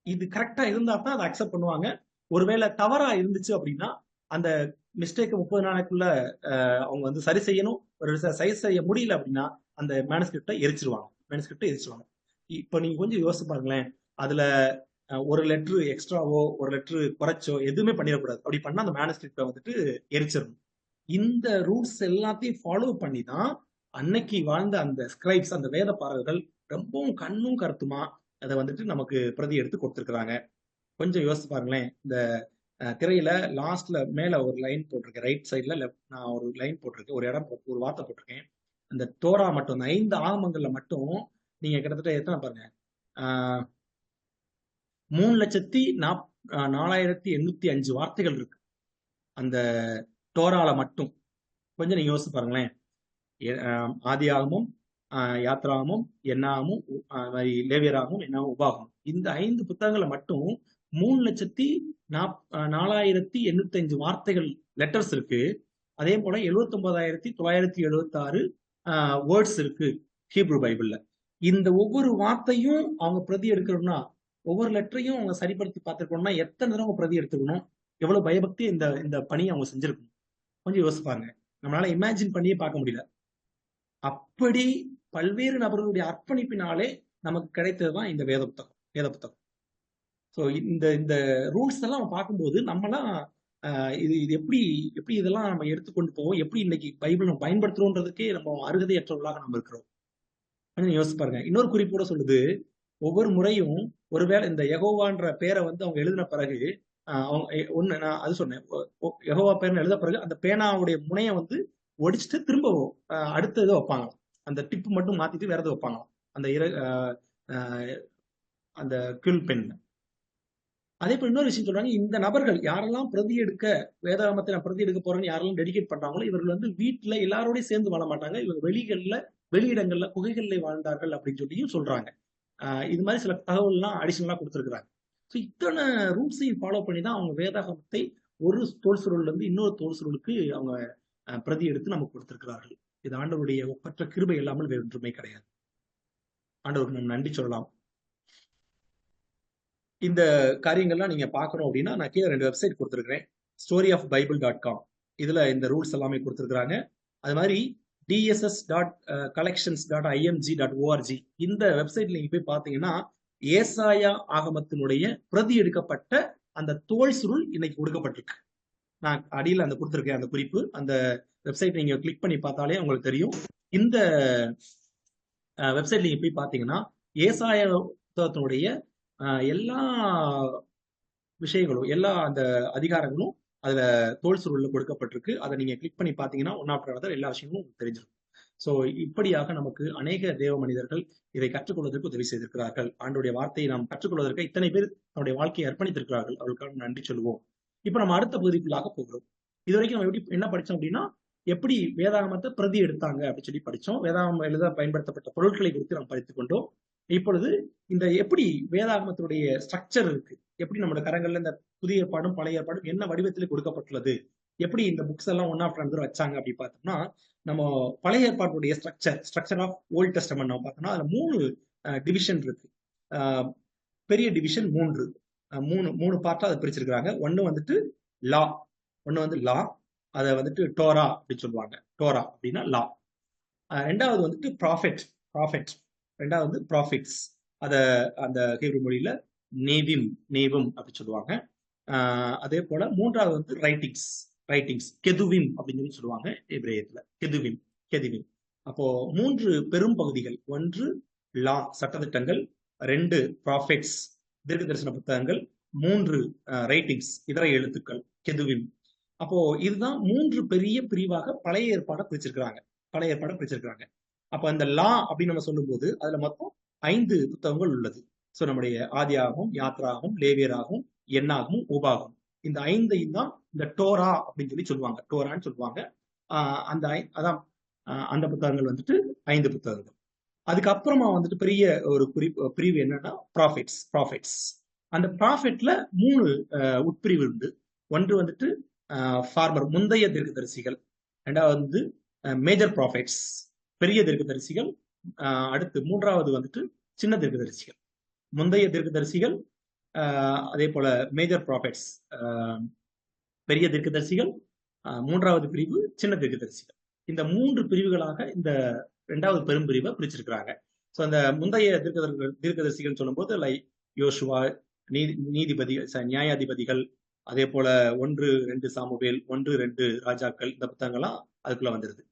இது கரெக்டா இருந்தா தான் அதை அக்செப்ட் பண்ணுவாங்க. ஒருவேளை தவறா இருந்துச்சு அப்படின்னா அந்த மிஸ்டேக் 30 நாளைக்குள்ள அவங்க வந்து சரி செய்யணும். ஒரு சரி செய்ய முடியல அப்படின்னா அந்த மேனுஸ்கிரிப்டை எரிச்சிருவாங்க. இப்ப நீங்க கொஞ்சம் யோசிச்சு பாருங்களேன். அதுல ஒரு லெட்டர் எக்ஸ்ட்ராவோ ஒரு லெட்டர் குறைச்சோ எதுவுமே பண்ணிடக்கூடாது. அப்படி பண்ணா அந்த மேனுஸ்கிரிப்டை வந்துட்டு எரிச்சிடணும். இந்த ரூல்ஸ் எல்லாத்தையும் ஃபாலோ பண்ணி தான் அன்னைக்கு வாழ்ந்த அந்த ஸ்கிரைப்ஸ், அந்த வேத பாரகர்கள் ரொம்பவும் கண்ணும் கருத்துமா அதை வந்துட்டு நமக்கு பிரதி எடுத்து கொடுத்துருக்குறாங்க. கொஞ்சம் யோசிச்சு பாருங்களேன். இந்த திரையில லாஸ்ட்ல மேல ஒரு லைன் போட்டிருக்கேன், ரைட் சைட்ல நான் ஒரு லைன் போட்டிருக்கேன், ஒரு வார்த்தை போட்டிருக்கேன். அந்த தோரா மட்டும், அந்த 5 ஆகமங்கள்ல மட்டும் நீங்க கிட்டத்தட்ட எத்தனை பாருங்க, 3,04,805 வார்த்தைகள் இருக்கு அந்த தோரால மட்டும். கொஞ்சம் நீங்க யோசிச்சு பாருங்களேன். ஆதி ஆகமும், யாத்ராகமும், என்னாகமும், லேவியராகவும், என்னாகும், உபாகமும், இந்த 5 புத்தகங்களை மட்டும் 3,04,805 வார்த்தைகள், லெட்டர்ஸ் இருக்கு. அதே போல 79,976 வேர்ட்ஸ் இருக்கு ஹீப்ரு பைபிள்ல. இந்த ஒவ்வொரு வார்த்தையும் அவங்க பிரதி எடுக்கணும்னா, ஒவ்வொரு லெட்டரையும் அவங்க சரிப்படுத்தி பார்த்துக்கணும்னா எத்தனை தடவை அவங்க பிரதி எடுத்துக்கணும், எவ்வளவு பயபக்தி இந்த பணியை அவங்க செஞ்சிருக்கணும். கொஞ்சம் யோசிச்சு பாருங்க. நம்மளால இமேஜின் பண்ணியே பார்க்க முடியல. அப்படி பல்வேறு நபர்களுடைய அர்ப்பணிப்பினாலே நமக்கு கிடைத்ததுதான் இந்த வேத புத்தகம். ஸோ இந்த ரூல்ஸ் எல்லாம் நம்ம பார்க்கும்போது நம்மளாம் இது எப்படி இதெல்லாம் நம்ம எடுத்துக்கொண்டு போவோம், எப்படி இன்னைக்கு பைபிள் நம்ம பயன்படுத்துறோன்றதுக்கே நம்ம அருகதையற்றவர்களாக நம்ம இருக்கிறோம். யோசிச்சு பாருங்க. இன்னொரு குறிப்போட சொல்லுது, ஒவ்வொரு முறையும் ஒருவேளை இந்த யெகோவான்ற பேரை வந்து அவங்க எழுதின பிறகு அவங்க நான் அது சொன்னேன், யெகோவா பேர்னு எழுத பிறகு அந்த பேனாவுடைய முனையை வந்து ஒடிச்சுட்டு திரும்ப அடுத்த இதை வைப்பாங்க. அந்த டிப்பு மட்டும் மாத்திட்டு வேற எதை வைப்பாங்க. அந்த கில் பென். அதே போல இன்னொரு விஷயம் சொல்றாங்க, இந்த நபர்கள் யாரெல்லாம் பிரதி எடுக்க, வேதாகமத்தை நான் பிரதி எடுக்க போறேன்னு யாரெல்லாம் டெடிகேட் பண்றாங்களோ இவர்கள் வந்து வீட்டுல எல்லாரோடய சேர்ந்து வாழ மாட்டாங்க. இவங்க வெளியிடங்கள்ல குகைகள்ல வாழ்ந்தார்கள் அப்படின்னு சொல்லியும் சொல்றாங்க. இது மாதிரி சில தகவல்லாம் அடிஷனலா கொடுத்துருக்குறாங்க. ஸோ இத்தனை ரூல்ஸையும் ஃபாலோ பண்ணி தான் அவங்க வேதாகமத்தை ஒரு தோல் சுருள்ல இருந்து இன்னொரு தோல் சுருளுக்கு அவங்க பிரதி எடுத்து நமக்கு கொடுத்திருக்கிறார்கள். இது ஆண்டவருடைய ஒப்பற்ற கிருபை இல்லாமல் வேறு ஒன்றுமே கிடையாது. ஆண்டவருக்கு நம்ம நன்றி சொல்லலாம். இந்த காரியங்கள்லாம் நீங்க பார்க்கணும் அப்படின்னா நான் கீழே 2 வெப்சைட் கொடுத்துருக்கிறேன். storyofbible.com, இதுல இந்த ரூல்ஸ் எல்லாமே கொடுத்துருக்காங்க. அது மாதிரி dss.collections.img.org இந்த வெப்சைட்ல நீங்க போய் பார்த்தீங்கன்னா ஏசாயா ஆகமத்தினுடைய பிரதி எடுக்கப்பட்ட அந்த தோல் சுருள் இன்னைக்கு கொடுக்கப்பட்டிருக்கு. நான் அடியில் அந்த கொடுத்துருக்கேன் அந்த குறிப்பு. அந்த வெப்சைட் நீங்க கிளிக் பண்ணி பார்த்தாலே உங்களுக்கு தெரியும். இந்த வெப்சைட் நீங்க போய் பார்த்தீங்கன்னா ஏசாயா புத்தகத்தினுடைய எல்லா விஷயங்களும், எல்லா அந்த அதிகாரங்களும் அதுல தோல் சுருள்ல கொடுக்கப்பட்டிருக்கு. அதை நீங்க கிளிக் பண்ணி பார்த்தீங்கன்னா ஒன் ஆஃப்டர் அனதர் எல்லா விஷயங்களும் தெரிஞ்சிடும். சோ இப்படியாக நமக்கு அநேக தேவ மனிதர்கள் இதை கற்றுக்கொள்வதற்கு உதவி செய்திருக்கிறார்கள். ஆண்டோடைய வார்த்தையை நாம் கற்றுக்கொள்வதற்கு இத்தனை பேர் நம்முடைய வாழ்க்கையை அர்ப்பணித்திருக்கிறார்கள். அவர்களுக்காக நன்றி சொல்லுவோம். இப்ப நம்ம அடுத்த பகுதிக்குள்ளாக போகிறோம். இது வரைக்கும் நம்ம என்ன படிச்சோம் அப்படின்னா, எப்படி வேதாகமத்தை பிரதி எடுத்தாங்க அப்படின்னு சொல்லி படிச்சோம். வேதாகமம் எழுத பயன்படுத்தப்பட்ட பொருட்களை குறித்து நாம் படித்துக் கொண்டோம். இப்பொழுது இந்த எப்படி வேதாகமத்தினுடைய ஸ்ட்ரக்சர் இருக்கு, எப்படி நம்மளோட கரங்கள்ல இந்த புதிய ஏற்பாடும் பழைய ஏற்பாடும் என்ன வடிவத்தில் கொடுக்கப்பட்டுள்ளது, எப்படி இந்த புக்ஸ் எல்லாம் ஒன் ஆஃப்டர் அனதர் வச்சாங்க அப்படி பார்த்தோம்னா, நம்ம பழைய ஏற்பாட்டுடைய ஸ்ட்ரக்சர் ஆஃப் ஓல்ட் டெஸ்டமென்ட் நம்ம பார்த்தோம்னா அதுல 3 டிவிஷன் இருக்கு. பெரிய டிவிஷன் 3 பார்ட்டா அதை பிரிச்சிருக்கிறாங்க. ஒன்னு வந்துட்டு லா, அதை வந்துட்டு டோரா அப்படின்னு சொல்லுவாங்க. டோரா அப்படின்னா லா. ரெண்டாவது வந்துட்டு ப்ராஃபிட், ரெண்டாவது வந்து ப்ராஃபிட்ஸ், அத அந்த ஹீப்ரு மொழியில நேவும் அப்படி சொல்லுவாங்க. அதே போல மூன்றாவது வந்து ரைட்டிங்ஸ், கெதுவிம் அப்படின்னு சொல்லி சொல்லுவாங்க எபிரேயத்துல. கெதுவிம். அப்போ 3 பெரும் பகுதிகள். 1 லா சட்டதிட்டங்கள், 2 ப்ராஃபிட்ஸ் தீர்க்க தரிசன புத்தகங்கள், 3 ரைட்டிங்ஸ் இதர எழுத்துக்கள் கெதுவிம். அப்போ இதுதான் 3 பெரிய பிரிவாக பழைய ஏற்பாடை பிரிச்சிருக்கிறாங்க. அப்ப அந்த லா அப்படின்னு நம்ம சொல்லும்போது அதுல மொத்தம் 5 புத்தகங்கள் உள்ளது. ஸோ நம்முடைய ஆதியாகவும், யாத்ராகவும், லேவியராகவும், எண்ணாகவும், உபாகமும், இந்த 5ஐயும் தான் இந்த டோரா அப்படின்னு சொல்லுவாங்க. டோரான்னு சொல்லுவாங்க. அதான் அந்த புத்தகங்கள் வந்துட்டு 5 புத்தகங்கள். அதுக்கப்புறமா வந்துட்டு பெரிய ஒரு பிரிவு என்னன்னா ப்ராஃபிட்ஸ். அந்த ப்ராஃபிட்ல 3 உட்பிரிவு உண்டு. ஒன்று வந்துட்டு ஃபார்மர் முந்தைய தீர்க்கதரிசிகள், ரெண்டாவது வந்து மேஜர் ப்ராஃபிட்ஸ் பெரிய தீர்க்கதரிசிகள், அடுத்து 3வது வந்துட்டு சின்ன தீர்க்கதரிசிகள். முந்தைய தீர்க்கதரிசிகள், அதே போல மேஜர் ப்ராஃபிட்ஸ் பெரிய தீர்க்கதரிசிகள், 3வது பிரிவு சின்ன தீர்க்கதரிசிகள். இந்த 3 பிரிவுகளாக இந்த 2வது பெரும் பிரிவை பிரிச்சிருக்கிறாங்க. ஸோ அந்த முந்தைய தீர்க்கதரிசிகள் சொல்லும்போது யோசுவா, நியாயாதிபதிகள், அதே போல 1-2 சாமுவேல், 1-2 ராஜாக்கள், இந்த புத்தகங்கள்லாம் அதுக்குள்ள வந்துருது.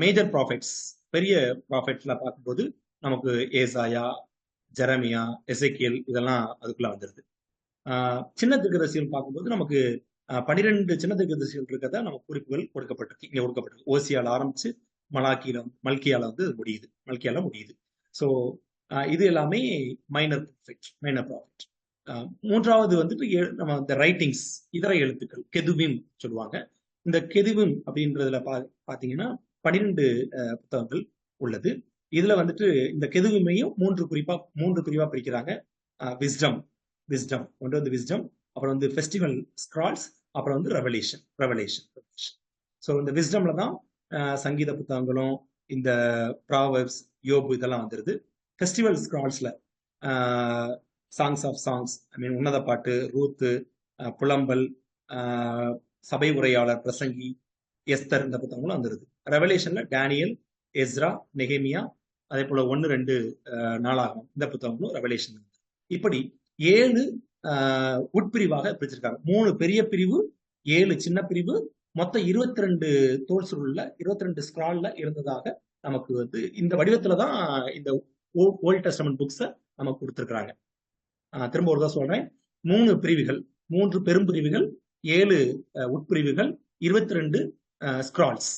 மேஜர் ப்ராஃபிட்ஸ் பெரிய ப்ராஃபிட்ஸ்ல பார்க்கும்போது நமக்கு ஏசாயா, ஜெரமியா, எசேக்கியேல் இதெல்லாம் அதுக்குள்ள வந்துருது. சின்ன தீர்க்கதரிசிகள் பார்க்கும்போது நமக்கு 12 சின்ன தீர்க்கதரிசிகள் இருக்கிறதா நமக்கு குறிப்புகள் கொடுக்கப்பட்டிருக்கு. ஓசியால ஆரம்பிச்சு மல்கியால வந்து முடியுது. ஸோ இது எல்லாமே மைனர் ப்ராஃபிட். 3வது வந்துட்டு நம்ம இந்த ரைட்டிங்ஸ் இதர எழுத்துக்கள் கெதுவிம் சொல்லுவாங்க. இந்த கெதுவிம் அப்படின்றதுல பாத்தீங்கன்னா 12 புத்தகங்கள் உள்ளது. இதுல வந்துட்டு இந்த கெதுவிமையும் 3 பிரிவா பிரிக்கிறாங்க. விஸ்டம் ஒன்று வந்து விஸ்டம், அப்புறம் வந்து ஃபெஸ்டிவல் ஸ்க்ரால்ஸ், அப்புறம் வந்து ரெவலேஷன். ஸோ இந்த விஸ்டம்ல தான் சங்கீத புத்தகங்களும் இந்த ப்ராவர்ப்ஸ், யோபு இதெல்லாம் வந்துருது. ஃபெஸ்டிவல் ஸ்க்ரால்ஸ்ல சாங்ஸ் ஆஃப் சாங்ஸ், உன்னத பாட்டு, ரூத்து, புலம்பல், சபை உரையாளர், பிரசங்கி, எஸ்தர், இந்த புத்தகங்களும் வந்துருது. ரெவலேஷன்ல டேனியல், எஸ்ரா, நெகேமியா, அதே போல 1-2 நாளாகும், இந்த புத்தகங்களும் ரெவலேஷன். இப்படி 7 உட்பிரிவாக பிரிச்சிருக்காங்க. 3 பெரிய பிரிவு, 7 சின்ன பிரிவு, மொத்தம் 22 தோல் சுருள்ல 22 ஸ்க்ரால்ல இருந்ததாக நமக்கு வந்து இந்த வடிவத்துல தான் இந்த ஓல்ட் டெஸ்டமென்ட் புக்ஸை நமக்கு கொடுத்துருக்காங்க. திரும்ப ஒரு தான் சொல்றேன், 3 பிரிவுகள், 3 பெரும் பிரிவுகள், 7 உட்பிரிவுகள், 22 ஸ்க்ரால்ஸ்,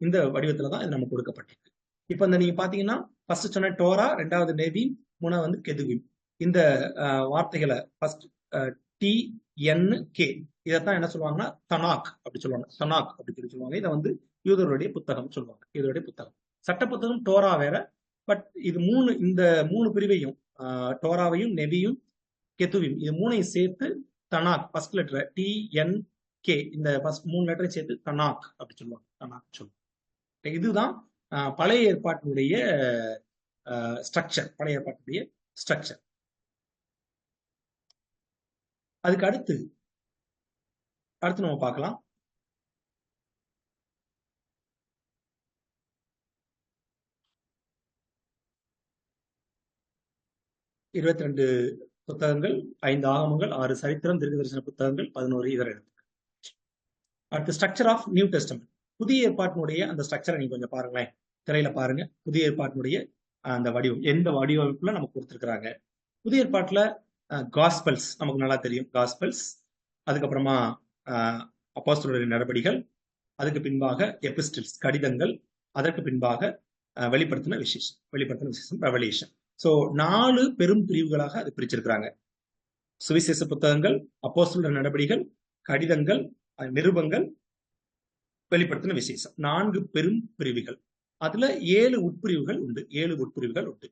இந்த வடிவத்துல தான் இது நமக்கு கொடுக்கப்பட்டிருக்கு. இப்ப இந்த நீங்க பாத்தீங்கன்னா ஃபர்ஸ்ட் சொன்ன டோரா, 2வது நேவி, 3வது வந்து கெதுவிம். இந்த வார்த்தைகளை ஃபர்ஸ்ட் TNK இதைத்தான் என்ன சொல்லுவாங்கன்னா தனாக் அப்படி சொல்லுவாங்க. இதை வந்து யூதருடைய புத்தகம் சொல்லுவாங்க. சட்ட புத்தகம் டோரா வேற. பட் இது இந்த 3 பிரிவையும், டோராவையும், நெபியும், கெதுவிம், இது 3ஐயும் சேர்த்து தனாக், ஃபர்ஸ்ட் லெட்டர் TNK, இந்த ஃபர்ஸ்ட் 3 லெட்டரை சேர்த்து தனாக் அப்படி சொல்லுவாங்க. இதுதான் பழைய ஏற்பாட்டினுடைய ஸ்ட்ரக்சர். அதுக்கு அடுத்து நம்ம பார்க்கலாம். இருபத்தி 2 புத்தகங்கள், 5 ஆகமங்கள், 6 சரித்திரம், தீர்க்கதரிசன புத்தகங்கள், 11 இதர எழுத்துக்கள். அடுத்து ஸ்ட்ரக்சர் ஆஃப் நியூ டெஸ்டமென்ட். புதிய ஏற்பாட்டினுடைய அந்த ஸ்ட்ரக்சரை நீங்க கொஞ்சம் பாருங்களேன், திரையில பாருங்க. புதிய ஏற்பாட்டினுடைய அந்த வடிவம், எந்த வடிவமைப்புல நமக்கு கொடுத்துருக்காங்க. புதிய ஏற்பாட்டுல காஸ்பல்ஸ் நமக்கு நல்லா தெரியும். காஸ்பல்ஸ், அதுக்கப்புறமா அப்போஸ்தலருடைய நடபடிகள், அதுக்கு பின்பாக எபிஸ்டில்ஸ் கடிதங்கள், அதற்கு பின்பாக வெளிப்படுத்தின விசேஷம் ரெவலேஷன். ஸோ 4 பெரும் பிரிவுகளாக அது பிரிச்சிருக்கிறாங்க. சுவிசேஷ புத்தகங்கள், அப்போஸ்தலர் நடபடிகள், கடிதங்கள், நிருபங்கள், வெளிப்படுத்தின விசேஷம், 4 பெரும் பிரிவுகள். அதுல 7 உட்பிரிவுகள் உண்டு.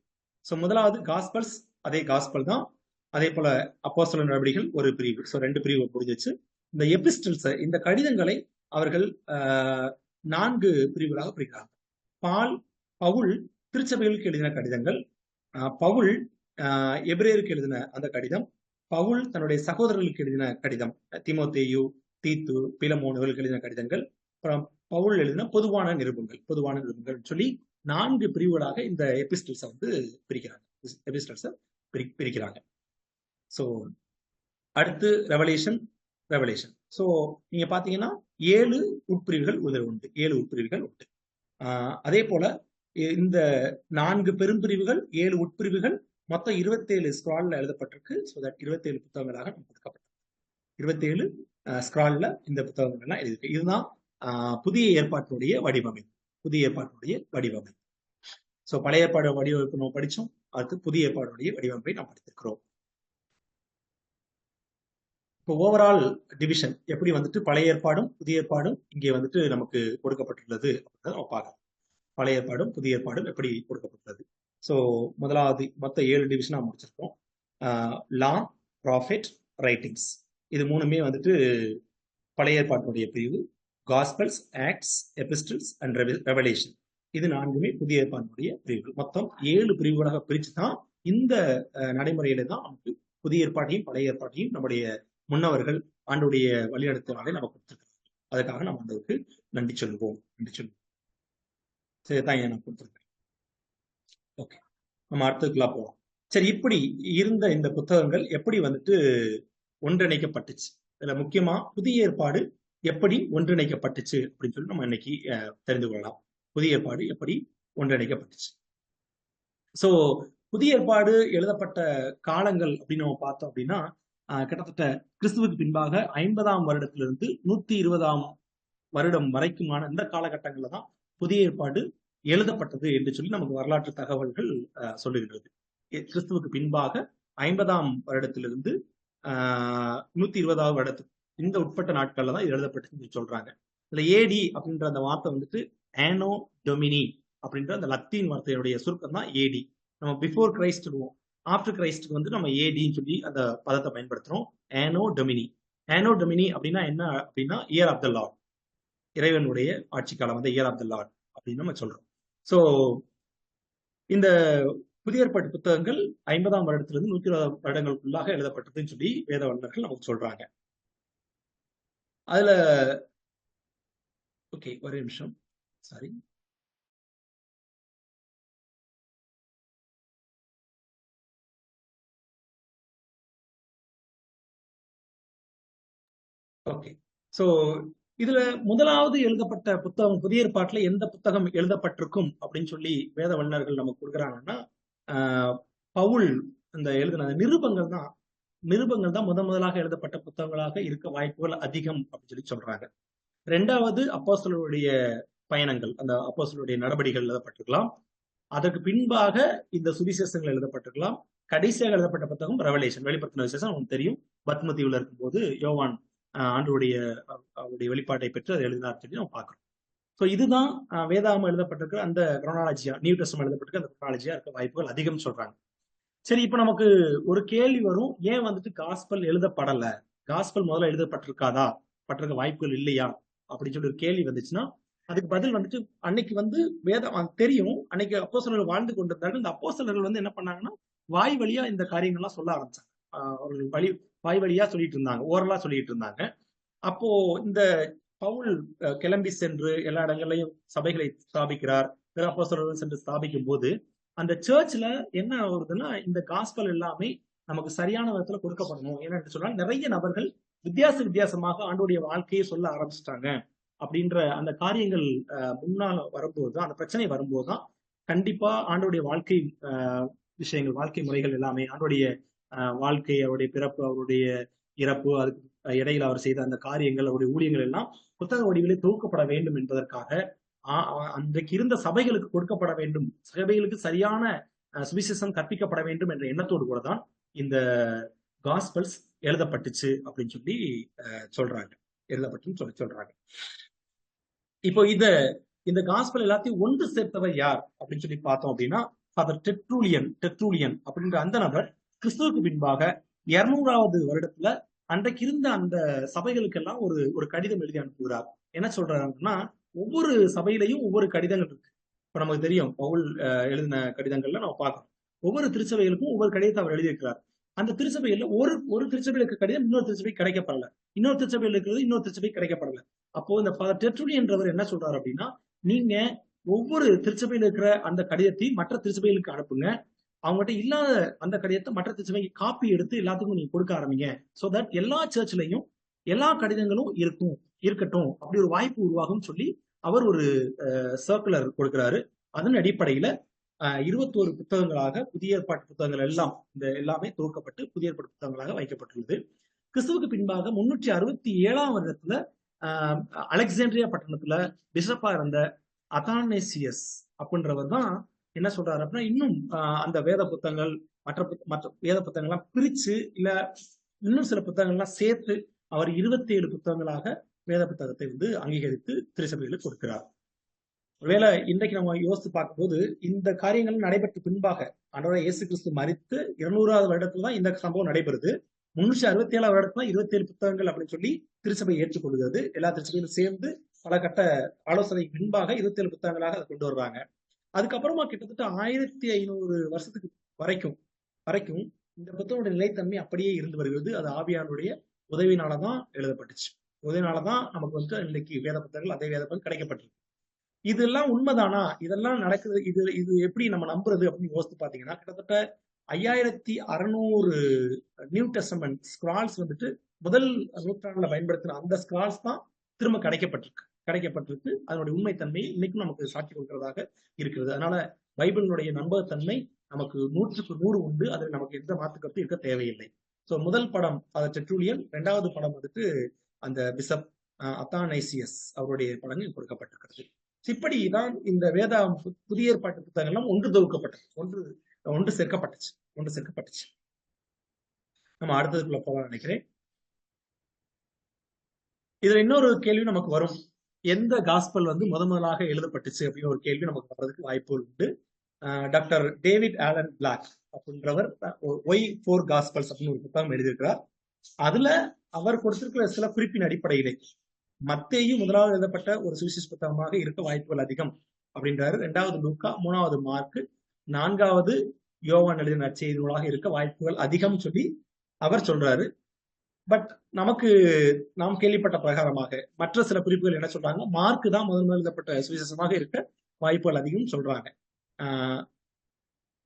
ஸோ முதலாவது காஸ்பல்ஸ், அதே காஸ்பல் தான். அதே போல அப்போஸ்தலர் நடபடிகள் ஒரு பிரிவு. ஸோ 2 பிரிவு முடிஞ்சிச்சு. இந்த எபிஸ்டில்ஸ், இந்த கடிதங்களை அவர்கள் 4 பிரிவுகளாக பிரிக்கிறாங்க. பவுல் திருச்சபைகளுக்கு எழுதின கடிதங்கள், பவுல் எபிரேயருக்கு எழுதின அந்த கடிதம், பவுல் தன்னுடைய சகோதரர்களுக்கு எழுதின கடிதம், தீமோத்தேயு, தீத்து, பிலமோனுகளுக்கு எழுதின கடிதங்கள், அப்புறம் பவுல் எழுதின பொதுவான நிருபங்கள் சொல்லி 4 பிரிவுகளாக இந்த எபிஸ்டில்ஸை வந்து பிரிக்கிறாங்க. ஸோ அடுத்து ரெவலேஷன். ஸோ நீங்க பாத்தீங்கன்னா 7 உட்பிரிவுகள் உண்டு. அதே போல இந்த 4 பெரும்பிரிவுகள் 7 உட்பிரிவுகள் மொத்தம் 27 ஸ்கிரால்ல எழுதப்பட்டிருக்கு. ஸோ தட் 27 புத்தகங்களாக நமக்கு கொடுக்கப்பட்டிருக்கு. 27 ஸ்கிரால்ல இந்த புத்தகங்கள்லாம் எழுதியிருக்கு. இதுதான் புதிய ஏற்பாட்டினுடைய வடிவமைப்பு. புதிய ஏற்பாட்டினுடைய வடிவமைப்பு. ஸோ பழைய ஏற்பாடு வடிவமைப்பு நம்ம படித்தோம். அடுத்து புதிய ஏற்பாடுடைய வடிவமைப்பை நாம் படித்திருக்கிறோம். இப்போ ஓவரால் டிவிஷன் எப்படி வந்துட்டு பழைய ஏற்பாடும் புதிய ஏற்பாடும் இங்கே வந்துட்டு நமக்கு கொடுக்கப்பட்டுள்ளது அப்படின்றத நம்ம பார்க்கலாம். பழைய ஏற்பாடும் புதிய ஏற்பாடும் எப்படி கொடுக்கப்பட்டுள்ளது. ஸோ முதலாவது மொத்த 7 டிவிஷனா முடிச்சிருக்கோம். லா, ப்ராஃபிட், ரைட்டிங்ஸ், இது மூணுமே வந்துட்டு பழைய ஏற்பாட்டினுடைய பிரிவு. காஸ்பல்ஸ், ஆக்ட்ஸ், எபிஸ்டில்ஸ் அண்ட் ரெவலேஷன், இது 4மே புதிய ஏற்பாட்டினுடைய பிரிவுகள். மொத்தம் 7 பிரிவுகளாக பிரிச்சு தான் இந்த நடைமுறையில தான் நமக்கு புதிய ஏற்பாட்டையும் பழைய ஏற்பாட்டையும் நம்முடைய முன்னவர்கள் ஆண்டுடைய வழிநடத்தினாலே நம்ம கொடுத்துருக்காங்க. அதுக்காக நம்ம அந்தவுக்கு நன்றி சொல்லுவோம். சரி தான் நான் கொடுத்துருக்கேன். ஓகே, நம்ம அடுத்ததுக்குலாம் போகலாம். சரி, இப்படி இருந்த இந்த புத்தகங்கள் எப்படி வந்துட்டு ஒன்றிணைக்கப்பட்டுச்சு, இதுல முக்கியமா புதிய ஏற்பாடு எப்படி ஒன்றிணைக்கப்பட்டுச்சு அப்படின்னு சொல்லி நம்ம இன்னைக்கு தெரிந்து கொள்ளலாம். புதிய ஏற்பாடு எப்படி ஒன்றிணைக்கப்பட்டுச்சு. சோ புதிய ஏற்பாடு எழுதப்பட்ட காலங்கள் அப்படின்னு நம்ம பார்த்தோம் அப்படின்னா கிட்டத்தட்ட கிறிஸ்துவுக்கு பின்பாக 50ஆம் வருடத்திலிருந்து 120ஆம் வருடம் வரைக்குமான இந்த காலகட்டங்கள்ல தான் புதிய ஏற்பாடு எழுதப்பட்டது என்று சொல்லி நமக்கு வரலாற்று தகவல்கள் சொல்லுகின்றது. கிறிஸ்துவுக்கு பின்பாக 50ஆம் வருடத்திலிருந்து 120ஆவது வருடத்துக்கு இந்த உட்பட்ட நாட்கள்ல தான் எழுதப்பட்டு சொல்றாங்க. இதுல ஏடி அப்படின்ற அந்த வார்த்தை வந்துட்டு ஆனோ டொமினி அப்படின்ற அந்த லத்தீன் வார்த்தையுடைய சுருக்கம் தான் ஏடி. நம்ம பிஃபோர் கிரைஸ்ட் ஆஃப்டர் கிரைஸ்டுக்கு வந்து நம்ம ஏடின்னு சொல்லி அந்த பதத்தை பயன்படுத்துறோம். ஆனோ டொமினி. ஆனோ டொமினி அப்படின்னா என்ன அப்படின்னா இயர் ஆஃப் த லார்ட், இறைவனுடைய ஆட்சி காலம் வந்து இயர் ஆஃப் த லார்ட் அப்படின்னு நம்ம சொல்றோம். ஸோ இந்த புதிய ஏற்பாட்டு புத்தகங்கள் 50ஆம் வருடத்திலிருந்து 120 வருடங்களுக்குள்ளாக எழுதப்பட்டதுன்னு சொல்லி வேத வல்லுநர்கள் நமக்கு சொல்றாங்க. அதுல ஓகே, ஒரே நிமிஷம், சாரி. ஓகே, ஸோ இதுல முதலாவது எழுதப்பட்ட புத்தகம் புதிய ஏற்பாட்டுல எந்த புத்தகம் எழுதப்பட்டிருக்கும் அப்படின்னு சொல்லி வேத வல்லுநர்கள் நமக்கு கொடுக்குறாங்கன்னா பவுல் இந்த எழுதின நிருபங்கள் தான் முதலாக எழுதப்பட்ட புத்தகங்களாக இருக்க வாய்ப்புகள் அதிகம் அப்படின்னு சொல்லி சொல்றாங்க. 2வது அப்போஸ்தலருடைய பயணங்கள், அந்த அப்போஸ்தலருடைய நடவடிக்கைகள் எழுதப்பட்டிருக்கலாம். அதற்கு பின்பாக இந்த சுவிசேஷங்கள் எழுதப்பட்டிருக்கலாம். கடைசியாக எழுதப்பட்ட புத்தகம் ரெவலேஷன், வெளிப்படுத்தின விசேஷம் உங்களுக்கு தெரியும். பத்மதீவுல இருக்கும்போது யோவான் ஆண்டவருடைய வெளிப்பாட்டை பெற்று அதை எழுதினார் சொல்லி நம்ம பார்க்கிறோம். ஸோ இதுதான் வேதாகமம் எழுதப்பட்டிருக்கிற அந்த குரோனாலஜியா, நியூ டெஸ்டமென்ட் எழுதப்பட்டிருக்க அந்த குரோனாலஜியா இருக்க வாய்ப்புகள் அதிகம் சொல்றாங்க. சரி, இப்ப நமக்கு ஒரு கேள்வி வரும், ஏன் வந்துட்டு காஸ்பல் எழுதப்படல, காஸ்பல் முதல்ல எழுதப்பட்டிருக்காதா, பட்டிருக்க வாய்ப்புகள் இல்லையா அப்படின்னு சொல்லி ஒரு கேள்வி வந்துச்சுன்னா அதுக்கு பதில் வந்துட்டு அன்னைக்கு வந்து வேதம் தெரியும், அன்னைக்கு அப்போஸ்தலர்கள் வாழ்ந்து கொண்டிருந்தார்கள். இந்த அப்போஸ்தலர்கள் வந்து என்ன பண்ணாங்கன்னா வாய் வழியா இந்த காரியங்கள்லாம் சொல்ல ஆரம்பிச்சாங்க. அவர்கள் வாய் வழியா சொல்லிட்டு இருந்தாங்க, ஓரலா சொல்லிட்டு இருந்தாங்க. அப்போ இந்த பவுல் கிளம்பி சென்று எல்லா இடங்களையும் சபைகளை ஸ்தாபிக்கிறார். அப்போஸ்தலர்கள் சென்று ஸ்தாபிக்கும் போது அந்த சர்ச்ல என்ன வருதுன்னா இந்த காஸ்பல் எல்லாமே நமக்கு சரியான விதத்துல கொடுக்கப்படணும். ஏன்னு சொன்னா நிறைய நபர்கள் வித்தியாசமாக ஆண்டோடைய வாழ்க்கையை சொல்ல ஆரம்பிச்சிட்டாங்க அப்படின்ற அந்த காரியங்கள் முன்னால் வரும்போதுதான், அந்த பிரச்சனை வரும்போதுதான் கண்டிப்பா ஆண்டோடைய வாழ்க்கை விஷயங்கள், வாழ்க்கை முறைகள் எல்லாமே, ஆண்டோடைய வாழ்க்கை, அவருடைய பிறப்பு, அவருடைய இறப்பு, அதுக்கு இடையில அவர் செய்த அந்த காரியங்கள், அவருடைய ஊழியங்கள் எல்லாம் புத்தக வடிவிலே தொகுக்கப்பட வேண்டும் என்பதற்காக அன்றைக்கு இருந்த சபைகளுக்கு கொடுக்கப்பட வேண்டும், சபைகளுக்கு சரியான சுவிசேஷம் கற்பிக்கப்பட வேண்டும் என்ற எண்ணத்தோடு கூட தான் இந்த காஸ்பல்ஸ் எழுதப்பட்டுச்சு அப்படின்னு சொல்லி சொல்றாங்க, எழுதப்பட்டுன்னு சொல்லி சொல்றாங்க. இப்போ இந்த காஸ்பல் எல்லாத்தையும் ஒன்று சேர்த்தவர் யார் அப்படின்னு சொல்லி பார்த்தோம் அப்படின்னா ஃபாதர் டெர்டூலியன் அப்படின்ற அந்த நபர் கிறிஸ்துவுக்கு பின்பாக 200வது வருடத்துல அன்றைக்கு இருந்த அந்த சபைகளுக்கெல்லாம் ஒரு கடிதம் எழுதி அனுப்புகிறார். என்ன சொல்றாருன்னா, ஒவ்வொரு சபையிலையும் ஒவ்வொரு கடிதங்கள் இருக்கு. இப்ப நமக்கு தெரியும் பவுல் எழுதின கடிதங்கள்ல நம்ம பார்க்கணும், ஒவ்வொரு திருச்சபைகளுக்கும் ஒவ்வொரு கடிதத்தை அவர் எழுதியிருக்கிறார். அந்த திருச்சபையில ஒரு திருச்சபைகளுக்கு கடிதம் இன்னொரு திருச்சபை கிடைக்கப்படல, இன்னொரு திருச்சபையில் இருக்கிறது இன்னொரு திருச்சபை கிடைக்கப்படல. அப்போ இந்த ஃபாதர் டெர்டூலியன் என்றவர் என்ன சொல்றாரு அப்படின்னா, நீங்க ஒவ்வொரு திருச்சபையில இருக்கிற அந்த கடிதத்தை மற்ற திருச்சபைகளுக்கு அனுப்புங்க, அவங்ககிட்ட இல்லாத அந்த கடிதத்தை மற்ற திருச்சபைக்கு காப்பி எடுத்து எல்லாத்துக்கும் நீங்க கொடுக்க ஆரம்பிங்க. சோ தட் எல்லா சர்ச்லயும் எல்லா கடிதங்களும் இருக்கட்டும், அப்படி ஒரு வாய்ப்பு உருவாகும் சொல்லி அவர் ஒரு சர்க்குலர் கொடுக்கிறாரு. அதன் அடிப்படையில 21 புத்தகங்களாக புதிய ஏற்பாட்டு புத்தகங்கள் எல்லாம் இந்த எல்லாமே தொகுக்கப்பட்டு புதிய ஏற்பாட்டு புத்தகங்களாக வைக்கப்பட்டுள்ளது. கிறிஸ்துவுக்கு பின்பாக 367ஆம் வருடத்துல அலெக்சாண்ட்ரியா பட்டணத்துல பிஷப்பா இருந்த அத்தானேசியஸ் அப்படின்றவர் தான் என்ன சொல்றாரு அப்படின்னா, இன்னும் அந்த வேத புத்தகங்கள் மற்ற வேத புத்தகங்கள்லாம் பிரிச்சு இல்ல இன்னும் சில புத்தகங்கள்லாம் சேர்த்து அவர் 27 புத்தகங்களாக வேத புத்தகத்தை வந்து அங்கீகரித்து திருச்சபைகளுக்கு கொடுக்கிறார். ஒருவேளை இன்றைக்கு நம்ம யோசித்து பார்க்கும்போது இந்த காரியங்கள் நடைபெற்ற பின்பாக ஆண்டவராகிய இயேசு கிறிஸ்து மரித்து 200வது வருடத்துல தான் இந்த சம்பவம் நடைபெறுது. 367வது வருடத்துல 27 புத்தகங்கள் அப்படின்னு சொல்லி திருச்சபை ஏற்றுக்கொள்கிறது. எல்லா திருச்சபையிலும் சேர்ந்து பல கட்ட ஆலோசனைக்கு பின்பாக 27 புத்தகங்களாக அதை கொண்டு வர்றாங்க. அதுக்கப்புறமா கிட்டத்தட்ட 1500 வருஷத்துக்கு வரைக்கும் இந்த புத்தகங்களுடைய நிலைத்தன்மை அப்படியே இருந்து வருகிறது. அது ஆவியானுடைய உதவினாலதான் எழுதப்பட்டுச்சு. உதவினாலதான் நமக்கு வந்து இன்னைக்கு வேத புத்தகங்கள் அதே வேத புத்தகம் கிடைக்கப்பட்டிருக்கு. இதெல்லாம் உண்மைதானா? இதெல்லாம் நடக்குது, இது எப்படி நம்ம நம்புறது அப்படின்னு யோசித்து பாத்தீங்கன்னா, கிட்டத்தட்ட 5600 நியூ டெஸ்டமெண்ட் ஸ்கிரால்ஸ் வந்துட்டு முதல் நூற்றாண்டுல பயன்படுத்தின அந்த ஸ்கிரால்ஸ் தான் திரும்ப கிடைக்கப்பட்டிருக்கு. அதனுடைய உண்மைத்தன்மை இன்னைக்கும் நமக்கு சாட்சி கொடுக்கிறதாக இருக்கிறது. அதனால பைபிளினுடைய நம்பகத்தன்மை நமக்கு 100க்கு 100 உண்டு. அதில் நமக்கு எந்த மாற்றுக்கருத்து இருக்க தேவையில்லை. ஸோ முதல் படம் அதை டெர்ட்டுலியன், 2வது படம் வந்துட்டு அந்த பிஷப் அத்தானேசியஸ் அவருடைய படங்கள் கொடுக்கப்பட்டிருக்கிறது. இப்படிதான் இந்த புதிய ஏற்பாட்டு புத்தகங்கள்லாம் ஒன்று தொகுக்கப்பட்டது, ஒன்று சேர்க்கப்பட்டுச்சு. நம்ம அடுத்ததுக்குள்ள போகலாம் நினைக்கிறேன். இதுல இன்னொரு கேள்வி நமக்கு வரும், எந்த காஸ்பல் வந்து முதலாக எழுதப்பட்டுச்சு அப்படின்னு ஒரு கேள்வி நமக்கு வர்றதுக்கு வாய்ப்புகள் உண்டு. டாக்டர் டேவிட் ஆலன் பிளாக் அப்படின்றவர் ஒய் 4 காஸ்பல்ஸ் அப்படின்னு ஒரு புத்தகம் எழுதியிருக்கிறார். அதுல அவர் கொடுத்திருக்கிற சில குறிப்பின் அடிப்படையிலே மத்தேயு முதலாவது எழுதப்பட்ட ஒரு சுவிசேஷ புத்தகமாக இருக்க வாய்ப்புகள் அதிகம் அப்படின்றாரு. 2வது லூக்கா, 3வது மார்க், 4வது யோவான் எழுதின நற்செய்தி நூலாக இருக்க வாய்ப்புகள் அதிகம் சொல்லி அவர் சொல்றாரு. பட் நாம் கேள்விப்பட்ட பிரகாரமாக மற்ற சில குறிப்புகள் என்ன சொல்றாங்க, மார்க் தான் முதல் எழுதப்பட்ட சுவிசேஷமாக இருக்க வாய்ப்புகள் அதிகம் சொல்றாங்க.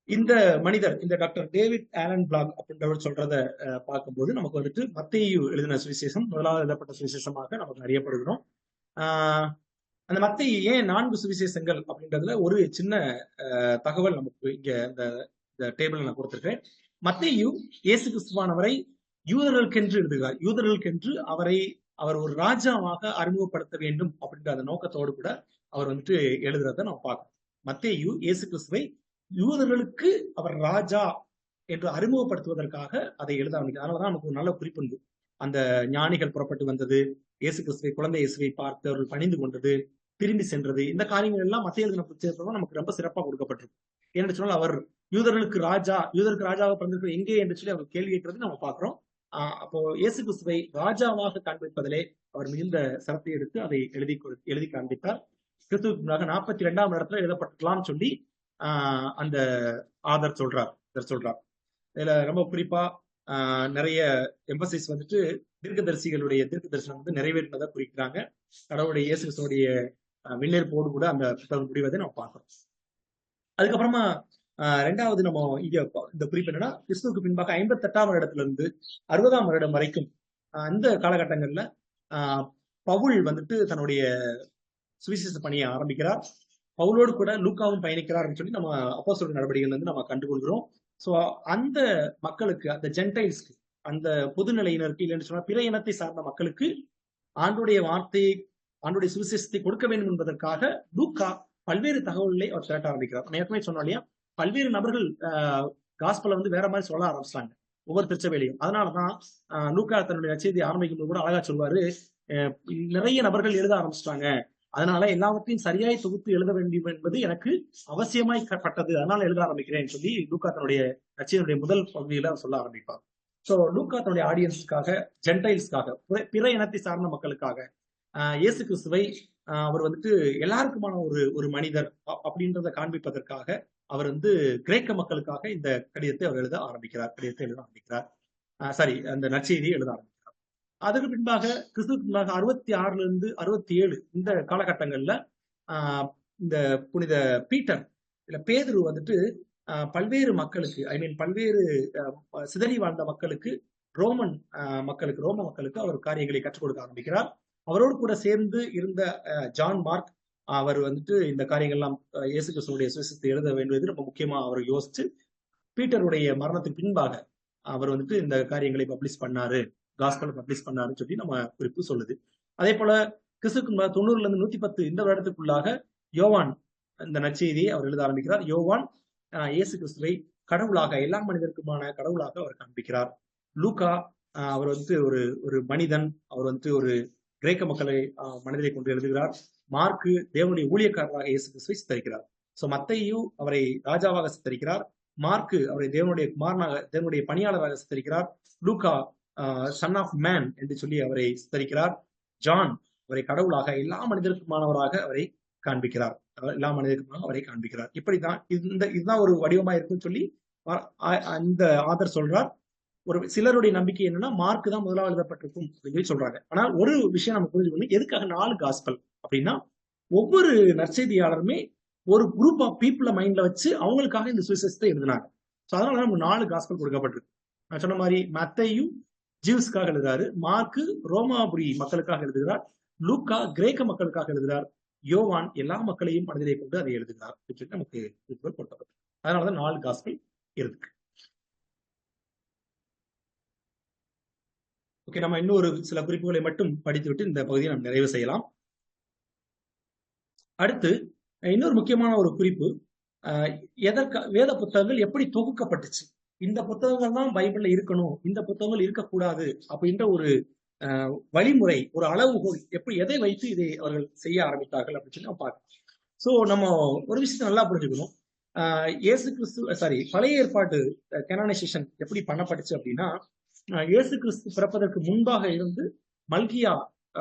இந்த மனிதர், இந்த டாக்டர் டேவிட் ஆலன் பிளாக் அப்படின்றவர் சொல்றத பார்க்கும்போது நமக்கு வந்துட்டு மத்தேயு எழுதின சுவிசேஷம் முதலாவது எழுதப்பட்ட சுவிசேஷமாக நமக்கு அறியப்படுகிறோம். அந்த மத்தேயு ஏன் 4 சுவிசேஷங்கள் அப்படின்றதுல ஒரு சின்ன தகவல் நமக்கு இங்க இந்த டேபிள் நான் கொடுத்திருக்கேன். மத்தேயு இயேசு கிறிஸ்துவானவரை யூதர்களுக்கென்று எழுதுகிறார். யூதர்களுக்கென்று அவர் ஒரு ராஜாவாக அறிமுகப்படுத்த வேண்டும் அப்படின்ற அந்த நோக்கத்தோடு கூட அவர் வந்துட்டு எழுதுறத நம்ம பார்க்கணும். மத்தேயு இயேசு கிறிஸ்துவை யூதர்களுக்கு அவர் ராஜா என்று அறிமுகப்படுத்துவதற்காக அதை எழுத ஆரம்பிக்கிறார். அதனாலதான் நமக்கு ஒரு நல்ல குறிப்புண்டு. அந்த ஞானிகள் புறப்பட்டு வந்தது, இயேசு கிறிஸ்துவை, குழந்தை இயேசுவை பார்த்து அவர்கள் பணிந்து கொண்டது, திரும்பி சென்றது, இந்த காரியங்கள் எல்லாம் மத்திய எழுதின புத்தகத்துல நமக்கு ரொம்ப சிறப்பாக கொடுக்கப்பட்டிருக்கும். ஏன்னு சொன்னால் அவர் யூதருக்கு ராஜாவாக பிறந்திருக்கிற எங்கே என்று சொல்லி அவர் கேள்வி கேட்கிறது நம்ம பார்க்கிறோம். அப்போ இயேசு கிறிஸ்துவை ராஜாவாக காண்பிப்பதிலே அவர் மிகுந்த சிரத்தை எடுத்து அதை எழுதி காண்பித்தார். கிறிஸ்துவுக்கு 42ஆம் இடத்துல எழுதப்பட்டிருக்கலாம்னு சொல்லி அந்த ஆதர் சொல்றார். இதுல ரொம்ப குறிப்பா நிறைய எம்பசிஸ் வந்துட்டு தீர்க்கதரிசிகளுடைய தீர்க்க தரிசனம் வந்து நிறைவேறினதை குறிக்கிறாங்க. கடவுளுடைய இயேசு கிறிஸ்துவோடைய விண்ணேற்போடு கூட அந்த புத்தகம் முடிவதை நம்ம பார்க்கிறோம். அதுக்கப்புறமா 2வது நம்ம இந்த குறிப்பு என்னன்னா, கிறிஸ்துவுக்கு பின்பாக 58ஆம் வருடத்துல இருந்து 60ஆம் வருடம் வரைக்கும் இந்த காலகட்டங்கள்ல பவுல் வந்துட்டு தன்னுடைய சுவிசேஷ பணியை ஆரம்பிக்கிறார். பவுலோடு கூட லூக்காவும் பயணிக்கிறார்னு சொல்லி நம்ம அப்போஸ்தலர் நடவடிக்கைகள் வந்து நம்ம கண்டுகொள்கிறோம். ஸோ அந்த மக்களுக்கு, அந்த ஜென்டைல்ஸ்க்கு, அந்த பொதுநிலையினருக்கு, இல்லைன்னு சொன்னா பிற இனத்தை சார்ந்த மக்களுக்கு ஆண்டுடைய வார்த்தையை, ஆண்டுடைய சுவிசேஷத்தை கொடுக்க வேண்டும் என்பதற்காக லூக்கா பல்வேறு தகவல்களை அவர் திரட்ட ஆரம்பிக்கிறார். நம்ம ஏற்கனவே சொன்னோம் இல்லையா, பல்வேறு நபர்கள் காஸ்பலை வந்து வேற மாதிரி சொல்ல ஆரம்பிச்சிட்டாங்க ஒவ்வொரு திருச்சபையிலையும். அதனாலதான் லூக்கா தன்னுடைய நற்செய்தியை ஆரம்பிக்கும் போது கூட அழகா சொல்வாரு, நிறைய நபர்கள் எழுத ஆரம்பிச்சிட்டாங்க, அதனால எல்லாவற்றையும் சரியாய் தொகுத்து எழுத வேண்டும் என்பது எனக்கு அவசியமாய் பட்டது, அதனால எழுத ஆரம்பிக்கிறேன்னு சொல்லி லூக்கா தன்னுடைய நற்செய்தியுடைய முதல் பகுதியில சொல்ல ஆரம்பிப்பார். சோ லூக்கா தன்னுடைய ஆடியன்ஸுக்காக, ஜென்டைல்ஸ்க்காக, பிற இனத்தை சார்ந்த மக்களுக்காக இயேசு கிறிஸ்துவை அவர் வந்துட்டு எல்லாருக்குமான ஒரு மனிதர் அப்படின்றத காண்பிப்பதற்காக அவர் வந்து கிரேக்க மக்களுக்காக இந்த கடிதத்தை அவர் எழுத ஆரம்பிக்கிறார். அந்த நற்செய்தியை எழுத ஆரம்பிக்கிறார். அதுக்கு பின்பாக கிறிஸ்துவுக்கு பின்பாக 66ல இருந்து 67 இந்த காலகட்டங்கள்ல இந்த புனித பீட்டர் இல்ல பேதுரு வந்துட்டு பல்வேறு மக்களுக்கு, பல்வேறு சிதறி வாழ்ந்த மக்களுக்கு, ரோம மக்களுக்கு அவர் காரியங்களை கற்றுக் கொடுக்க ஆரம்பிக்கிறார். அவரோடு கூட சேர்ந்து இருந்த ஜான் மார்க், அவர் வந்துட்டு இந்த காரியங்கள்லாம் இயேசு கிறிஸ்துடைய சுவிசேஷத்தை எழுத வேண்டியது ரொம்ப முக்கியமா அவர் யோசிச்சு பீட்டருடைய மரணத்துக்கு பின்பாக அவர் வந்துட்டு இந்த காரியங்களை பப்ளிஷ் பண்ணாரு, காஸ்பல் பப்ளிஷ் பண்ணாருன்னு சொல்லி நம்ம குறிப்பு சொல்லுது. அதே போல கிறிஸ்துக்கு 90ல இருந்து 110 இந்த வருடத்துக்குள்ளாக யோவான் இந்த நற்செய்தியை அவர் எழுத ஆரம்பிக்கிறார். யோவான் இயேசு கிறிஸ்துவை கடவுளாக, எல்லா மனிதருக்குமான கடவுளாக அவர் காண்பிக்கிறார். லூக்கா அவர் வந்துட்டு ஒரு மனிதன், அவர் வந்துட்டு ஒரு கிரேக்க மக்களை மனதிலே கொண்டு எழுதுகிறார். மார்க்கு தேவனுடைய ஊழியக்காரராக இயேசு கிறிஸ்துவை சித்தரிக்கிறார். சோ மத்தேயு அவரை ராஜாவாக சித்தரிக்கிறார். மார்க்கு அவரை தேவனுடைய குமாரனாக, தேவனுடைய பணியாளராக சித்தரிக்கிறார். லூக்கா சன் ஆஃப் மேன் என்று சொல்லி அவரை சித்தரிக்கிறார். ஜான் அவரை கடவுளாக, எல்லா மனிதருக்குமானவராக அவரை காண்பிக்கிறார். எல்லா மனிதருக்குமாக அவரை காண்பிக்கிறார். இப்படிதான் இதுதான் ஒரு வடிவமா இருக்குன்னு சொல்லி அந்த ஆதர் சொல்றார். ஒரு சிலருடைய நம்பிக்கை என்னன்னா மார்க் தான் முதலாவது எழுதப்பட்டிருக்கும் அப்படின்னு சொல்றாங்க. ஆனால் ஒரு விஷயம் நம்ம புரிஞ்சுக்கணும், எதுக்காக 4 காஸ்பல் அப்படின்னா, ஒவ்வொரு நற்செய்தியாளருமே ஒரு குரூப் ஆஃப் பீப்புளை மைண்ட்ல வச்சு அவங்களுக்காக இந்த சுவிசேஷத்தை எழுதினாங்க. ஸோ அதனால நமக்கு 4 காஸ்பல் கொடுக்கப்பட்டிருக்கு. நான் சொன்ன மாதிரி மத்தேயு ஜூஸ்க்காக எழுதுறாரு, மார்க்கு ரோமாபுரி மக்களுக்காக எழுதுகிறார், லூக்கா கிரேக்க மக்களுக்காக எழுதுகிறார், யோவான் எல்லா மக்களையும் மனதிலே கொண்டு அதை எழுதுகிறார் அப்படின்னு சொல்லி நமக்கு குறிப்புகள் கொடுக்கப்பட்டிருக்கு. அதனாலதான் 4 காஸ்பல் இருக்கு. ஓகே, நம்ம இன்னொரு சில குறிப்புகளை மட்டும் படித்துவிட்டு இந்த பகுதியை நம்ம நிறைவு செய்யலாம். அடுத்து இன்னொரு முக்கியமான ஒரு குறிப்பு, வேத புத்தகங்கள் எப்படி தொகுக்கப்பட்டுச்சு, இந்த புத்தகங்கள் தான் பைபிள்ல இருக்கணும், இந்த புத்தகங்கள் இருக்கக்கூடாது அப்படின்ற ஒரு வழிமுறை, ஒரு அளவுகோல், எப்படி எதை வைத்து இதை அவர்கள் செய்ய ஆரம்பித்தார்கள் அப்படின்னு சொல்லி நம்ம பார்க்கலாம். ஸோ நம்ம ஒரு விஷயத்தை நல்லா புரிஞ்சுக்கணும். இயேசு கிறிஸ்து பழைய ஏற்பாட்டு கேனானைசேஷன் எப்படி பண்ணப்பட்டுச்சு அப்படின்னா, இயேசு கிறிஸ்து பிறப்பதற்கு முன்பாக இருந்து மல்கியா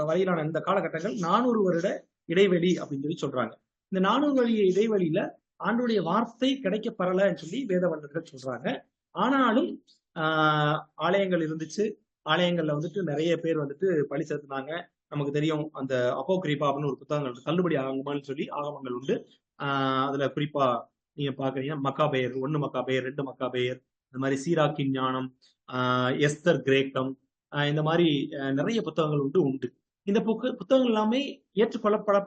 வரையிலான இந்த காலகட்டங்கள் 400 வருட இடைவெளி அப்படின்னு சொல்லி சொல்றாங்க. இந்த 400 வருட இடைவெளியில ஆண்டோடைய வார்த்தை கிடைக்கப்பெறலன்னு சொல்லி வேத வல்லுநர்கள் சொல்றாங்க. ஆனாலும் ஆலயங்கள் இருந்துச்சு, ஆலயங்கள்ல வந்துட்டு நிறைய பேர் வந்துட்டு பலி செலுத்தினாங்க. நமக்கு தெரியும் அந்த அப்போகிரிப்பா அப்படின்னு ஒரு புத்தகங்கள் தள்ளுபடி ஆகுமான்னு சொல்லி ஆகமங்கள் உண்டு. அதுல குறிப்பா நீங்க பாக்குறீங்கன்னா மக்காபேயர் 1 மக்காபேயர் 2 மக்காபேயர், இந்த மாதிரி சீராக்கின் ஞானம், எஸ்தர் கிரேக்கம், இந்த மாதிரி நிறைய புத்தகங்கள் உண்டு. இந்த புத்தகங்கள் எல்லாமே ஏற்றுக்கொள்ளப்பட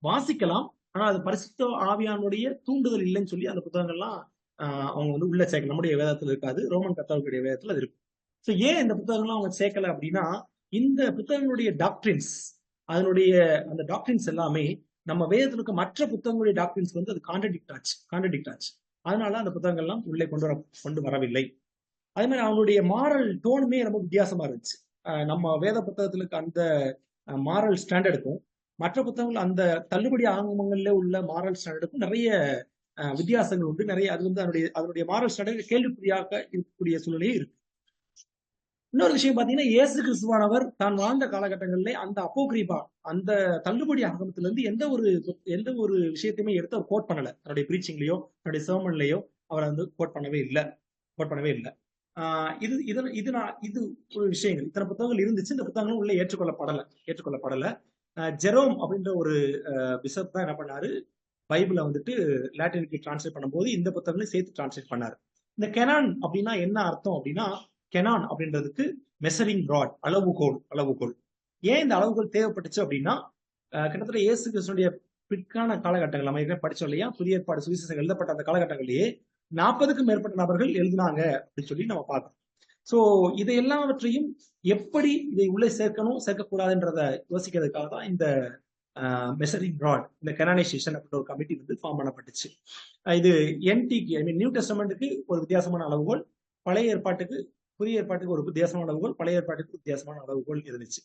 வாசிக்கலாம், ஆனா அது பரிசுத்த ஆவியானுடைய தூண்டுதல் இல்லைன்னு சொல்லி அந்த புத்தகங்கள்லாம் அவங்க வந்து உள்ள சேர்க்க, நம்முடைய வேதத்துல இருக்காது, ரோமன் கத்தோலிக்கருடைய வேதத்துல அது இருக்கும். ஸோ ஏன் இந்த புத்தகங்கள்லாம் அவங்க சேர்க்கல அப்படின்னா, இந்த புத்தகங்களுடைய டாக்டரின்ஸ், அதனுடைய அந்த டாக்டரின்ஸ் எல்லாமே நம்ம வேதத்துல இருக்க மற்ற புத்தகங்களுடைய டாக்டரின்ஸ் வந்து அது கான்ட்ரடிக்ட் ஆச்சு. அதனால அந்த புத்தகங்கள்லாம் உள்ளே கொண்டு வரவில்லை. அதே மாதிரி அவங்களுடைய மாரல் டோனுமே ரொம்ப வித்தியாசமா இருந்துச்சு. நம்ம வேத புத்தகத்துல இருக்க அந்த மாரல் ஸ்டாண்டர்டுக்கும் மற்ற புத்தகங்கள் அந்த தள்ளுபடி ஆகமங்கள்ல உள்ள மாரல் ஸ்டாண்டர்டுக்கும் நிறைய வித்தியாசங்கள் உண்டு. நிறைய அது வந்து அதனுடைய மாரல் ஸ்டாண்டர்ட் கேள்விக்குறியாக இருக்கக்கூடிய சூழ்நிலையே இருக்கு. இன்னொரு விஷயம் பாத்தீங்கன்னா, இயேசு கிறிஸ்துவானவர் தான் வாழ்ந்த காலகட்டங்களிலே அந்த அப்போகிரிப்பா, அந்த தள்ளுபடி ஆகமத்துல இருந்து எந்த ஒரு விஷயத்தையுமே எடுத்து அவர் கோட் பண்ணல. தன்னுடைய பிரீச்சிங்லயோ தன்னுடைய சர்மன்லயோ அவர் வந்து கோட் பண்ணவே இல்லை. இது ஒரு விஷயங்கள், இத்தனை புத்தகங்கள் இருந்துச்சு, இந்த புத்தகங்களும் உள்ள ஏற்றுக்கொள்ளப்படல. ஜெரோம் அப்படின்ற ஒரு பிஷப் தான் என்ன பண்ணாரு, பைபிளை வந்துட்டு லாட்டினுக்கு டிரான்ஸ்லேட் பண்ணும்போது இந்த புத்தகங்களையும் சேர்த்து டிரான்ஸ்லேட் பண்ணாரு. இந்த கெனான் அப்படின்னா என்ன அர்த்தம் அப்படின்னா, கெனான் அப்படின்றதுக்கு மெசரிங் ராட், அளவுகோல். ஏன் இந்த அளவுகோல் தேவைப்பட்டுச்சு அப்படின்னா, கிட்டத்தட்ட இயேசு கிறிஸ்துடைய பிற்கான காலகட்டங்கள் நம்ம ஏற்கனவே படிச்சோம் இல்லையா, புதிய ஏற்பாடு சுவிசேஷம் எழுதப்பட்ட அந்த காலகட்டங்களிலேயே 40க்கும் மேற்பட்ட நபர்கள் எழுதினாங்க அப்படின்னு சொல்லி நம்ம பார்க்கணும். சோ இதை எல்லாவற்றையும் எப்படி இதை உள்ளே சேர்க்கக்கூடாதுன்றத யோசிக்கிறதுக்காக தான் இந்த மெசரிங் ராட், இந்த கெனானைசேஷன் அப்படின்ற ஒரு கமிட்டி வந்து ஃபார்ம் பண்ணப்பட்டுச்சு. இது நியூ டெஸ்டமெண்ட்டுக்கு ஒரு வித்தியாசமான அளவுகோல், பழைய ஏற்பாட்டுக்கு புதிய ஏற்பாட்டுக்கு ஒரு வித்தியாசமான அளவுகோல், பழைய ஏற்பாட்டுக்கு வித்தியாசமான அளவுகோல் இருந்துச்சு.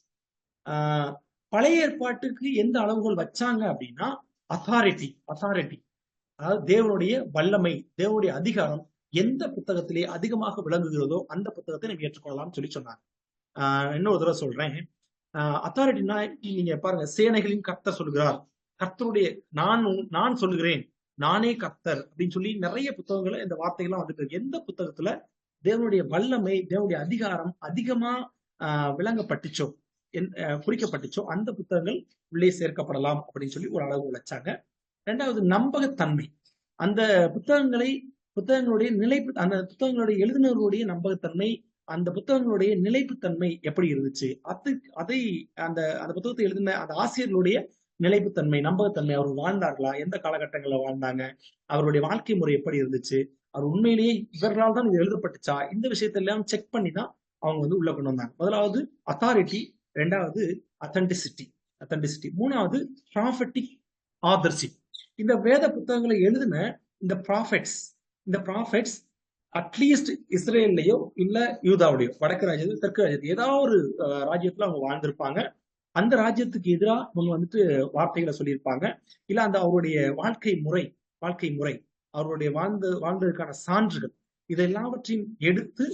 பழைய ஏற்பாட்டுக்கு எந்த அளவுகோல் வச்சாங்க அப்படின்னா, அத்தாரிட்டி, அதாவது தேவனுடைய வல்லமை, தேவனுடைய அதிகாரம் எந்த புத்தகத்திலே அதிகமாக விளங்குகிறதோ அந்த புத்தகத்தை நம்ம ஏற்றுக்கொள்ளலாம்னு சொல்லி சொன்னாங்க. இன்னொரு தடவை சொல்றேன், அத்தாரிட்டினா நீங்க பாருங்க, சேனைகளின் கர்த்தர் சொல்லுகிறார், கர்த்தருடைய நான் சொல்லுகிறேன், நானே கர்த்தர் அப்படின்னு சொல்லி நிறைய புத்தகங்களை இந்த வார்த்தைகள்லாம் வந்துட்டு, எந்த புத்தகத்துல தேவனுடைய வல்லமை, தேவனுடைய அதிகாரம் அதிகமா விளங்கப்பட்டுச்சோ, குறிக்கப்பட்டுச்சோ அந்த புத்தகங்கள் உள்ளே சேர்க்கப்படலாம் அப்படின்னு சொல்லி ஒரு அளவு வச்சாங்க. ரெண்டாவது நம்பகத்தன்மை, அந்த புத்தகங்களுடைய நிலைப்பு, அந்த புத்தகங்களுடைய எழுதினர்களுடைய நம்பகத்தன்மை, அந்த புத்தகங்களுடைய நிலைப்புத்தன்மை எப்படி இருந்துச்சு, அதை அந்த புத்தகத்தை எழுதின அந்த ஆசிரியர்களுடைய நிலைப்புத்தன்மை, நம்பகத்தன்மை, அவர் வாழ்ந்தார்களா, எந்த காலகட்டங்களில் வாழ்ந்தாங்க, அவருடைய வாழ்க்கை முறை எப்படி இருந்துச்சு, அவர் உண்மையிலேயே இவர்களால் தான் இது எழுதப்பட்டுச்சா, இந்த விஷயத்தெல்லாம் செக் பண்ணி தான் அவங்க வந்து உள்ள கொண்டு வந்தாங்க. முதலாவது அத்தாரிட்டி, ரெண்டாவது அத்தன்டிசிட்டி, மூணாவது ப்ராஃபட்டிக் ஆதர்ஷிப். இந்த வேத புத்தகங்களை எழுதின இந்த ப்ராஃபெட்ஸ் அட்லீஸ்ட் இஸ்ரேல்லையோ இல்ல யூதாவுடையோ, வடக்கு ராஜ்யத்தில் தெற்கு ராஜ்யத்தில் ஏதாவது ஒரு ராஜ்யத்துல அவங்க வாழ்ந்திருப்பாங்க. அந்த ராஜ்யத்துக்கு எதிராக அவங்க வந்துட்டு வார்த்தைகளை சொல்லியிருப்பாங்க. இல்ல அந்த அவருடைய வாழ்க்கை முறை அவருடைய வாழ்ந்ததுக்கான சான்றுகள் இதெல்லாவற்றையும் எடுத்து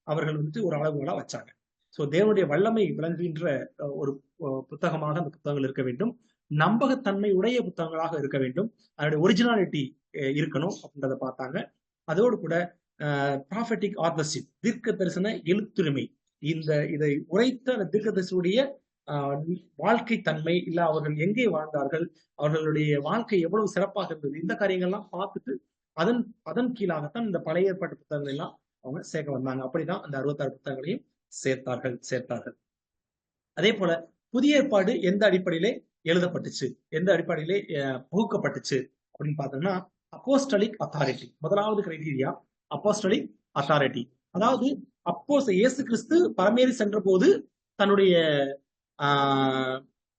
அவர்கள் வந்துட்டு ஒரு அளவுகளா வச்சாங்க. ஸோ தேவனுடைய வல்லமை விளங்குகின்ற ஒரு புத்தகமாக அந்த புத்தகங்கள் இருக்க வேண்டும். நம்பகத்தன்மை உடைய புத்தகங்களாக இருக்க வேண்டும். அதனுடைய ஒரிஜினாலிட்டி இருக்கணும் அப்படின்றத பார்த்தாங்க. அதோடு கூட ப்ராஃபட்டிக் ஆதர்ஷிப், தீர்க்க தரிசன எழுத்துரிமை, இதை உரைத்த அந்த தீர்க்க தரிசனுடைய வாழ்க்கை தன்மை, இல்ல அவர்கள் எங்கே வாழ்ந்தார்கள், அவர்களுடைய வாழ்க்கை எவ்வளவு சிறப்பாக இருந்தது, இந்த காரியங்கள்லாம் பார்த்துட்டு அதன் கீழாகத்தான் இந்த பழைய ஏற்பாட்டு புத்தகங்கள் எல்லாம் அவங்க சேர்க்க வந்தாங்க. அப்படிதான் அந்த 66 புத்தகங்களையும் சேர்த்தார்கள். அதே போல புதிய ஏற்பாடு எந்த அடிப்படையிலே எழுதப்பட்டுச்சு, எந்த அடிப்படையிலே புகுக்கப்பட்டுச்சு அப்படின்னு பார்த்தோம்னா அப்போஸ்டலிக் அத்தாரிட்டி. முதலாவது கிரைட்டீரியா அப்போஸ்டலிக் அத்தாரிட்டி. அதாவது இயேசு கிறிஸ்து பரமேறி சென்ற போது தன்னுடைய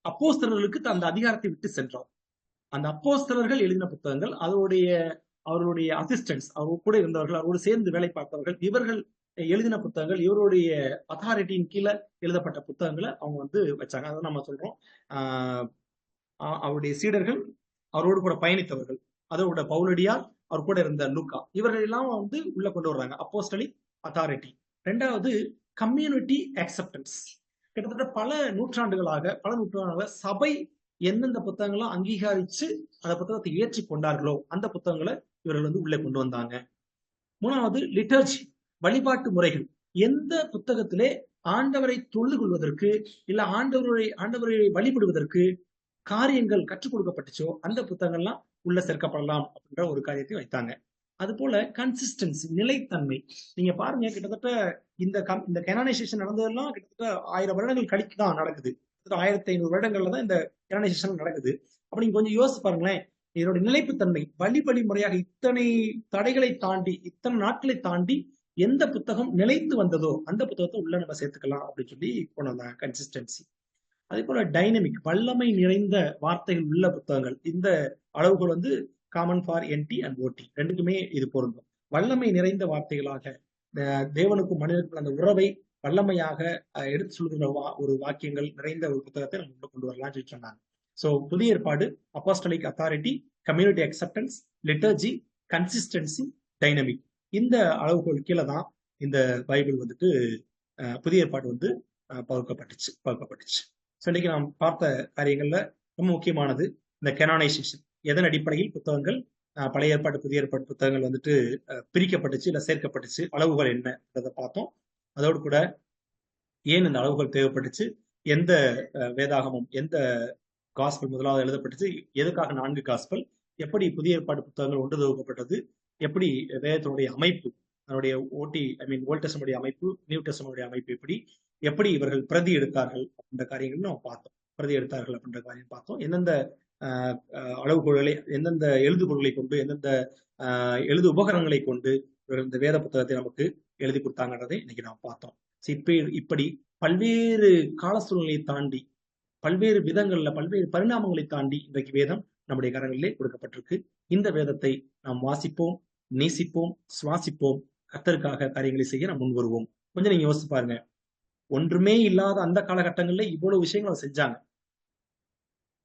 அப்போஸ்தலர்களுக்கு அந்த அதிகாரத்தை விட்டு சென்றார். அந்த அப்போஸ்தலர்கள் எழுதின புத்தகங்கள், அவருடைய அசிஸ்டன்ஸ், அவர் கூட இருந்தவர்கள், அவரோடு சேர்ந்து வேலை பார்த்தவர்கள், இவர்கள் எழுதின புத்தகங்கள், இவருடைய அத்தாரிட்டியின் கீழே எழுதப்பட்ட புத்தகங்களை அவங்க வந்து வச்சாங்க. அதான் நம்ம சொல்றோம் அவருடைய சீடர்கள், அவரோடு கூட பயணித்தவர்கள், அதோட பவுலடியார், அவர் கூட இருந்த லூக்கா, இவர்கள் எல்லாம் வந்து உள்ள கொண்டு வர்றாங்க அப்போஸ்டலிக் அத்தாரிட்டி. ரெண்டாவது கம்யூனிட்டி அக்செப்டன்ஸ். கிட்டத்தட்ட பல நூற்றாண்டுகளாக சபை எந்தெந்த புத்தகங்களும் அங்கீகரிச்சு அந்த புத்தகத்தை ஏற்றி கொண்டார்களோ அந்த புத்தகங்களை இவர்கள் வந்து உள்ளே கொண்டு வந்தாங்க. மூணாவது லிட்டர்ஜி, வழிபாட்டு முறைகள். எந்த புத்தகத்திலே ஆண்டவரை தொழுது கொள்வதற்கு இல்ல ஆண்டவரை வழிபடுவதற்கு காரியங்கள் கற்றுக் கொடுக்கப்பட்டுச்சோ அந்த புத்தகங்கள்லாம் உள்ள சேர்க்கப்படலாம் அப்படின்ற ஒரு காரியத்தை வைத்தாங்க. அது போல கன்சிஸ்டன்சி, நிலைத்தன்மை. நீங்க பாருங்க, கிட்டத்தட்ட இந்த கேனானைசேஷன் நடந்ததெல்லாம் கிட்டத்தட்ட 1000 வருடங்கள் கழித்து தான் நடக்குது. 1500 வருடங்கள்ல தான் இந்த கேனானைசேஷன் நடக்குது. அப்ப நீங்க கொஞ்சம் யோசிச்சு பாருங்களேன், இதோட நிலைப்புத்தன்மை, வழி முறையாக இத்தனை தடைகளை தாண்டி, இத்தனை நாட்களை தாண்டி எந்த புத்தகம் நிலைத்து வந்ததோ அந்த புத்தகத்தை உள்ள நம்ம சேர்த்துக்கலாம் அப்படின்னு சொல்லி கொண்டு வந்தாங்க. கன்சிஸ்டன்சி. அதே போல டைனமிக், வல்லமை நிறைந்த வார்த்தைகள் உள்ள புத்தகங்கள். இந்த அளவுகள் வந்து காமன் ஃபார் என்டி அண்ட் ஓடி ரெண்டுக்குமே இது பொருந்தும். வல்லமை நிறைந்த வார்த்தைகளாக தேவனுக்கும் மனிதனுக்கும் அந்த உறவை வல்லமையாக எடுத்து சொல்கிற ஒரு வாக்கியங்கள் நிறைந்த ஒரு புத்தகத்தை நம்ம கொண்டு வரலாம்னு சொல்லி சொன்னாங்க. ஸோ புதிய ஏற்பாடு apostolic authority, community acceptance, liturgy, consistency, dynamic. இந்த அளவுகள் கீழே தான் இந்த பைபிள் வந்துட்டு புதிய ஏற்பாடு வந்து பகுக்கப்பட்டுச்சு. ஸோ இன்னைக்கு நாம் பார்த்த காரியங்கள்ல ரொம்ப முக்கியமானது இந்த கேனானைசேஷன். எதன் அடிப்படையில் புத்தகங்கள் பழைய ஏற்பாடு புதிய ஏற்பாடு புத்தகங்கள் வந்துட்டு பிரிக்கப்பட்டுச்சு இல்ல சேர்க்கப்பட்டுச்சு, அளவுகள் என்னன்றதை பார்த்தோம். அதோடு கூட ஏன் இந்த அளவுகள் தேவைப்பட்டுச்சு, எந்த வேதாகமம், எந்த காஸ்பல் முதலாவது எழுதப்பட்டுச்சு, எதுக்காக 4 காஸ்பல், எப்படி புதிய ஏற்பாடு புத்தகங்கள் ஒன்று தொகுக்கப்பட்டது, எப்படி வேதத்தினுடைய அமைப்பு, அதனுடைய ஓல்ட் டெஸ்டமென்ட் அமைப்பு, நியூ டெஸ்டமென்ட் அமைப்பு, எப்படி இவர்கள் பிரதி எடுத்தார்கள் அப்படின்ற காரியங்கள் நம்ம பார்த்தோம். பிரதி எடுத்தார்கள் அப்படின்ற காரியம் பார்த்தோம். எந்தெந்த அளவுகோல்களை, எந்தெந்த எழுதுகோள்களை கொண்டு, எந்தெந்த எழுது உபகரணங்களை கொண்டு இந்த வேத புத்தகத்தை நமக்கு எழுதி கொடுத்தாங்கன்றதை இன்னைக்கு நாம் பார்த்தோம். இப்படி பல்வேறு கால சூழ்நிலையை தாண்டி, பல்வேறு விதங்கள்ல, பல்வேறு பரிணாமங்களை தாண்டி இன்றைக்கு வேதம் நம்முடைய கரங்களிலே கொடுக்கப்பட்டிருக்கு. இந்த வேதத்தை நாம் வாசிப்போம், நேசிப்போம், சுவாசிப்போம், கர்த்தருக்காக காரியங்களை செய்ய நாம் முன் வருவோம். கொஞ்சம் நீங்க யோசிச்சு பாருங்க, ஒன்றுமே இல்லாத அந்த காலகட்டங்கள்ல இவ்வளவு விஷயங்களை செஞ்சாங்க.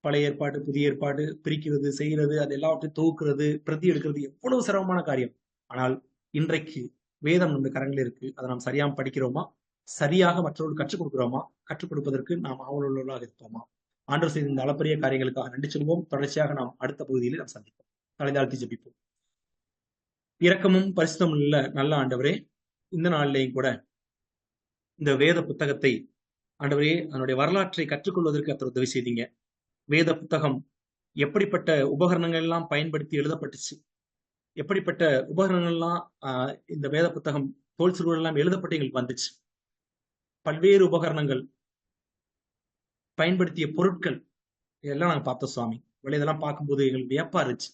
பழைய ஏற்பாடு புதிய ஏற்பாடு பிரிக்கிறது, செய்யறது, அது எல்லாவற்றையும் தொகுக்கிறது, பிரதி எடுக்கிறது எவ்வளவு சிரமமான காரியம். ஆனால் இன்றைக்கு வேதம் நம்ம கரங்களில் இருக்கு. அதை நாம் சரியாக படிக்கிறோமா, சரியாக மற்றவர்கள் கற்றுக் கொடுக்கிறோமா, கற்றுக் கொடுப்பதற்கு நாம் ஆவலுள்ளவர்களாக இருப்போமா? ஆண்டவர் செய்த இந்த அளப்பரிய காரியங்களுக்காக நன்றி சொல்வோம். தொடர்ச்சியாக நாம் அடுத்த பகுதியில் நாம் சந்திப்போம். தலைதாழ்த்தி ஜெபிப்போம். இரக்கமும் பரிசுத்தமும் உள்ள நல்ல ஆண்டவரே, இந்த நாளிலேயும் கூட இந்த வேத புத்தகத்தை ஆண்டவரே அதனுடைய வரலாற்றை கற்றுக்கொள்வதற்கு அத்தனை உதவி செய்தீங்க. வேத புத்தகம் எப்படிப்பட்ட உபகரணங்கள் எல்லாம் பயன்படுத்தி எழுதப்பட்டுச்சு, எப்படிப்பட்ட உபகரணங்கள்லாம் இந்த வேத புத்தகம் தோல் சுருள் எல்லாம் எழுதப்பட்டு எங்களுக்கு வந்துச்சு. பல்வேறு உபகரணங்கள், பயன்படுத்திய பொருட்கள், இதெல்லாம் நாங்க பார்த்தோம் சுவாமி. இதெல்லாம் பார்க்கும்போது எங்களுக்கு வியப்பா இருந்துச்சு.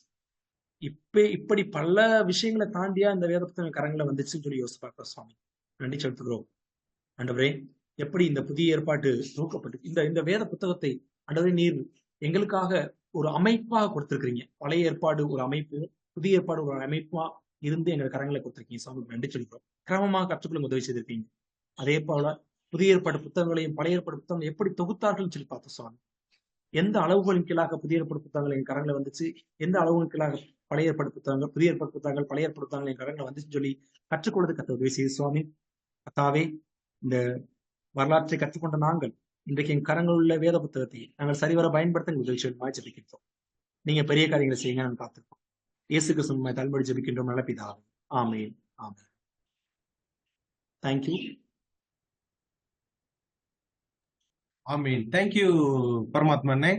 இப்படி பல விஷயங்களை தாண்டியா இந்த வேத புத்தகம் கரங்களை வந்துச்சுன்னு சொல்லி யோசிச்சு பார்க்கிறோம் சுவாமி. நன்றி செலுத்துகிறோம். ஆண்டவரே, எப்படி இந்த புதிய ஏற்பாடு நோக்கப்பட்டு இந்த வேத புத்தகத்தை ஆண்டவரே நீர் எங்களுக்காக ஒரு அமைப்பாக கொடுத்திருக்கிறீங்க. பழைய ஏற்பாடு ஒரு அமைப்பு, புதிய ஏற்பாடு ஒரு அமைப்பா இருந்து எங்கள் கரங்களை கொடுத்திருக்கீங்க சுவாமி. நன்றி சொல்லிக்கிறோம். கிரமமாக கற்றுக்கொள்ள உதவி செய்திருக்கீங்க. அதே போல புதிய ஏற்பாடு புத்தகங்களையும் பழைய ஏற்பாடு புத்தகங்களை எப்படி தொகுத்தார்கள் சொல்லி பார்த்தோம் சுவாமி. எந்த அளவுகளின் கீழாக புதிய ஏற்பாடு புத்தகங்கள் என் கரங்களை வந்துச்சு, எந்த அளவுகளின் கீழாக பழைய ஏற்பாடு புத்தகங்கள், புதிய ஏற்பாடு புத்தகங்கள், பழைய ஏற்பாடு புத்தகங்கள் என் கரங்களை வந்துச்சுன்னு சொல்லி கற்றுக்கொள்வது கத்த உதவி செய்து சுவாமி. கத்தாவே, இந்த வரலாற்றை கற்றுக்கொண்ட நாங்கள் இன்றைக்கு என் கரங்கள் உள்ள வேத புத்தகத்தை நாங்கள் சரிவர பயன்படுத்த உதவி செய்ய ஜபிக்கின்றோம். நீங்க பெரிய காரியங்களை செய்யுங்க, நாங்கள் காத்திருக்கோம். இயேசு கிறிஸ்து தள்ளுபடி ஜபிக்கின்றோம் நல்ல பிதாவே. ஆமென். ஆமென். தேங்க்யூ. ஆமீன். தேங்க்யூ பரமாத்மா அண்ணே.